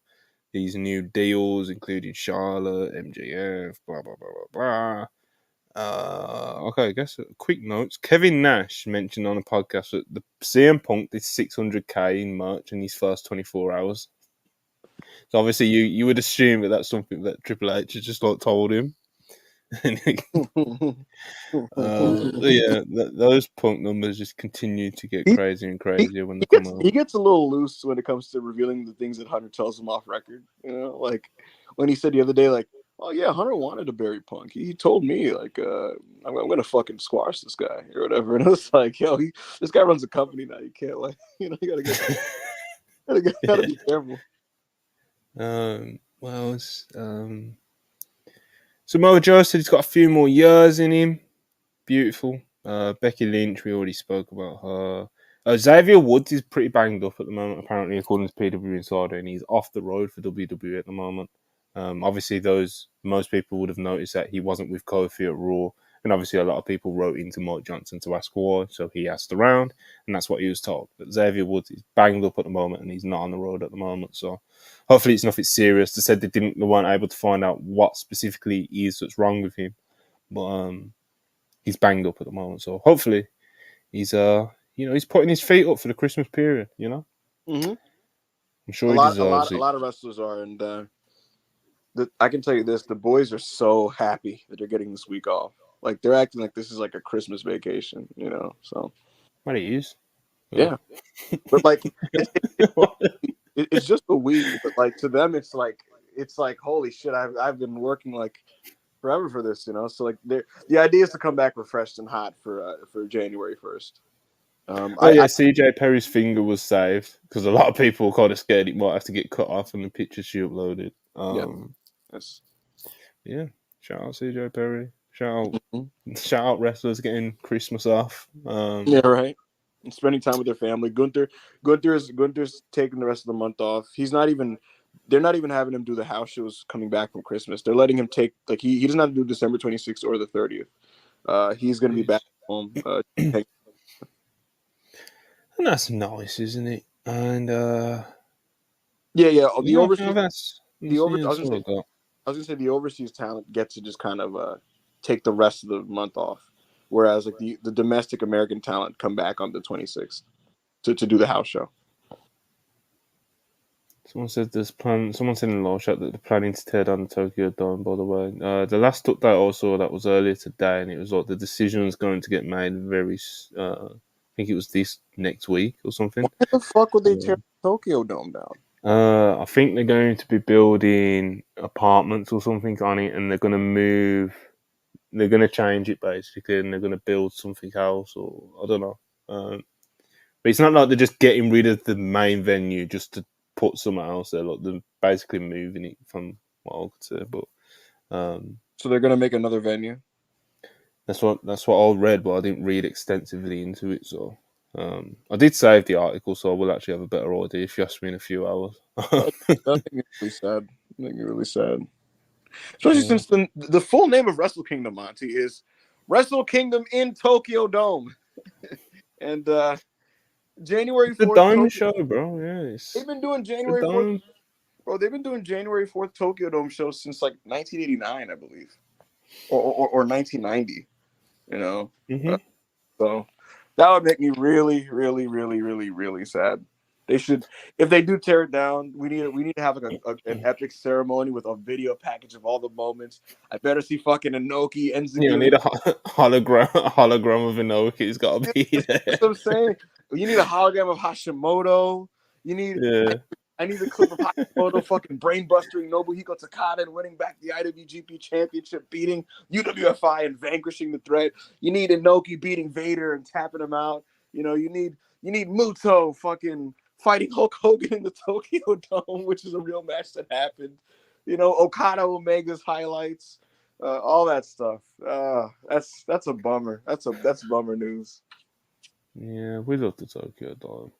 these new deals, including Charlotte, MJF, blah blah blah blah blah. Okay, I guess quick notes. Kevin Nash mentioned on a podcast that the CM Punk did 600k in merch in his first 24 hours. So obviously you would assume that that's something that Triple H has just like told him. Those Punk numbers just continue to get crazier and crazier when they come out. He gets a little loose when it comes to revealing the things that Hunter tells him off record. You know, like when he said the other day, like, "Oh yeah, Hunter wanted to bury Punk. He told me like, I'm gonna fucking squash this guy or whatever." And it was like, yo, this guy runs a company now. You can't like, you know, you gotta be careful. Samoa Joe said he's got a few more years in him. Beautiful. Becky Lynch, we already spoke about her. Xavier Woods is pretty banged up at the moment, apparently, according to PW Insider, and he's off the road for WWE at the moment. Obviously, most people would have noticed that he wasn't with Kofi at Raw, and obviously a lot of people wrote into Mike Johnson to ask why, so he asked around, and that's what he was told. But Xavier Woods is banged up at the moment, and he's not on the road at the moment, so hopefully it's nothing serious. They said they weren't able to find out what specifically is that's wrong with him, but he's banged up at the moment, so hopefully he's he's putting his feet up for the Christmas period, you know. Mm-hmm. I'm sure he deserves it. A lot of wrestlers are, and I can tell you this: the boys are so happy that they're getting this week off. Like they're acting like this is like a Christmas vacation, you know. So, what it is, yeah. But like, it's just a week. But like to them, it's like holy shit! I've been working like forever for this, you know. So like, the idea is to come back refreshed and hot for January 1st. CJ Perry's finger was saved because a lot of people were kind of scared it might have to get cut off and the pictures she uploaded. Yeah. Shout out CJ Perry. Shout out wrestlers getting Christmas off. Yeah, right. And spending time with their family. Gunther's taking the rest of the month off. They're not even having him do the house shows coming back from Christmas. They're letting him take like he doesn't have to do December 26th or the 30th. He's going to be back home. And that's nice, isn't it? And The overseas talent gets to just kind of take the rest of the month off, whereas like the domestic American talent come back on the 26th to do the house show. Someone said someone said in the live chat that they're planning to tear down the Tokyo Dome, by the way. The last update I saw that was earlier today, and it was like the decision is going to get made very I think it was this next week or something. Why the fuck would they tear the Tokyo Dome down? I think they're going to be building apartments or something on it, and they're going to move. They're going to change it basically, and they're going to build something else, or I don't know. But it's not like they're just getting rid of the main venue just to put somewhere else there. Like they're basically moving it from what I could say. But So they're gonna make another venue. that's what I read, but I didn't read extensively into it. So I did save the article, so I will actually have a better idea if you ask me in a few hours. That thing is really sad. That thing is really sad. Especially Yeah. since the full name of Wrestle Kingdom, Monty, is Wrestle Kingdom in Tokyo Dome. And January It's the 4th, Dome Tokyo. show, bro. Yeah, They've been doing it's the January 4th, Dome. bro. They've been doing January 4th Tokyo Dome shows since like 1989, I believe, or 1990. You know, Mm-hmm. so that would make me really, really, really, really, really sad. They should, if they do tear it down, we need to have like an epic ceremony with a video package of all the moments. I better see fucking Inoki, Yeah, I Enziguri. need a hologram of Inoki. It's got to be That's there. what I'm saying. You need a hologram of Hashimoto. You need. I, Yeah. I need a clip of Hashimoto fucking brainbustering Nobuhiko Takada and winning back the IWGP Championship, beating UWFI and vanquishing the threat. You need Inoki beating Vader and tapping him out. You need Muto fucking fighting Hulk Hogan in the Tokyo Dome, which is a real match that happened. Okada Omega's highlights, all that stuff. That's a bummer. That's bummer news. Yeah, we love the Tokyo Dome.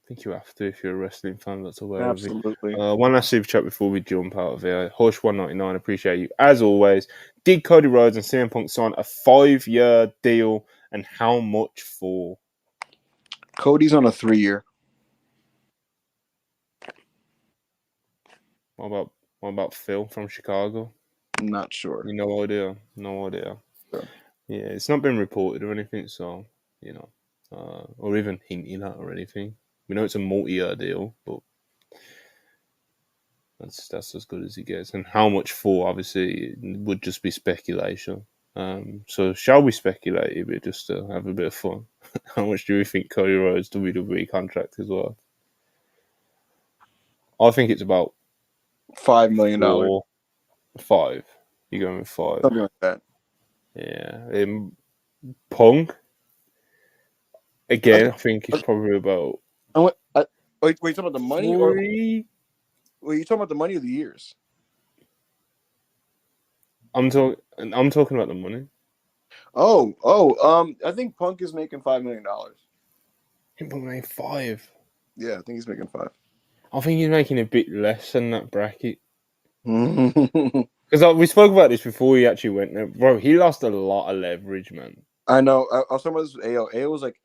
I think you have to if you're a wrestling fan that's aware of it. Absolutely. One last super chat before we jump out of here. Hush199, appreciate you. As always, did Cody Rhodes and CM Punk sign a 5-year deal, and how much for? Cody's on a 3-year. What about Phil from Chicago? I'm not sure. No idea. No idea. Sure. Yeah, it's not been reported or anything, so or even hinting at or anything. We know it's a multi-year deal, but that's as good as it gets. And how much for? Obviously, would just be speculation. So shall we speculate a bit just to have a bit of fun? How much do we think Cody Rhodes' WWE contract is worth? I think it's about $5 million. 5. You're going with 5. Something like that. Yeah. Punk again. I think it's probably about Wait, you talking about the money or 3. wait, you talking about the money or the years? I'm talking about the money. I think Punk is making $5 million. He made 5. Yeah, I think he's making 5. I think he's making a bit less than that bracket. I Because we spoke about this before he actually went there. Bro, he lost a lot of leverage, man. know. I was talking about this with AO. AO was like,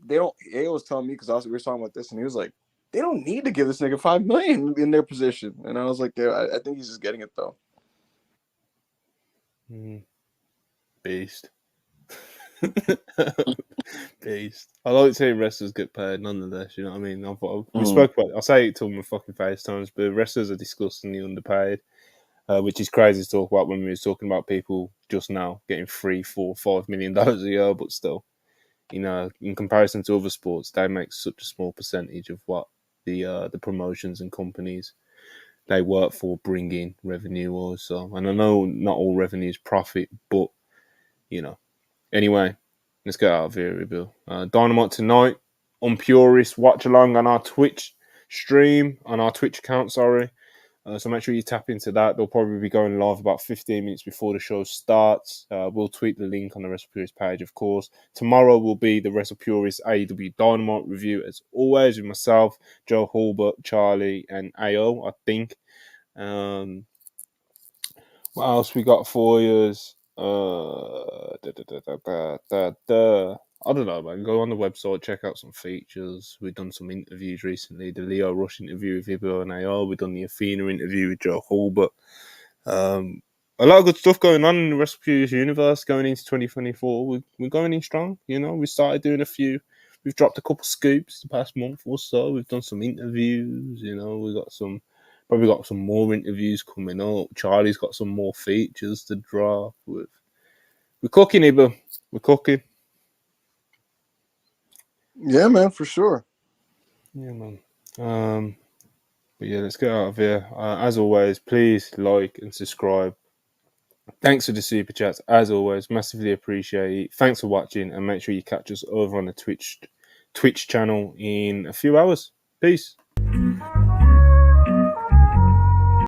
they don't. AO was telling me because we were talking about this, and he was like, they don't need to give this nigga $5 million in their position. And I was like, yeah, I think he's just getting it though. Beast. Beast. I like seeing wrestlers get paid nonetheless, you know what I mean? We spoke about it. I'll say it till my fucking face times, but wrestlers are disgustingly underpaid, which is crazy to talk about when we were talking about people just now getting $3, $4, $5 million a year, but still, in comparison to other sports, they make such a small percentage of what the promotions and companies they work for bring in revenue also. And I know not all revenue is profit, but anyway, let's get out of here, Bill. Dynamite tonight on Purist. Watch along on our Twitch stream, on our Twitch account, sorry. So make sure you tap into that. They'll probably be going live about 15 minutes before the show starts. We'll tweet the link on the Wrestle Purist page, of course. Tomorrow will be the Wrestle Purist AEW Dynamite review, as always, with myself, Joe Hulbert, Charlie, and AO, I think. What else we got for you? I don't know, man. Go on the website, check out some features. We've done some interviews recently. The Leo Rush interview with Ibo and AR. We've done the Athena interview with Joe Hulbert. A lot of good stuff going on in the Wrestle Purist universe going into 2024. We're going in strong. We started doing a few. We've dropped a couple scoops the past month or so. We've done some interviews. We got some. Probably got some more interviews coming up. Charlie's got some more features to drop. We're cooking, Ibo. We're cooking. Yeah, man, for sure. Yeah, man. But yeah, let's get out of here. As always, please like and subscribe. Thanks for the super chats. As always, massively appreciate it. Thanks for watching, and make sure you catch us over on the Twitch channel in a few hours. Peace.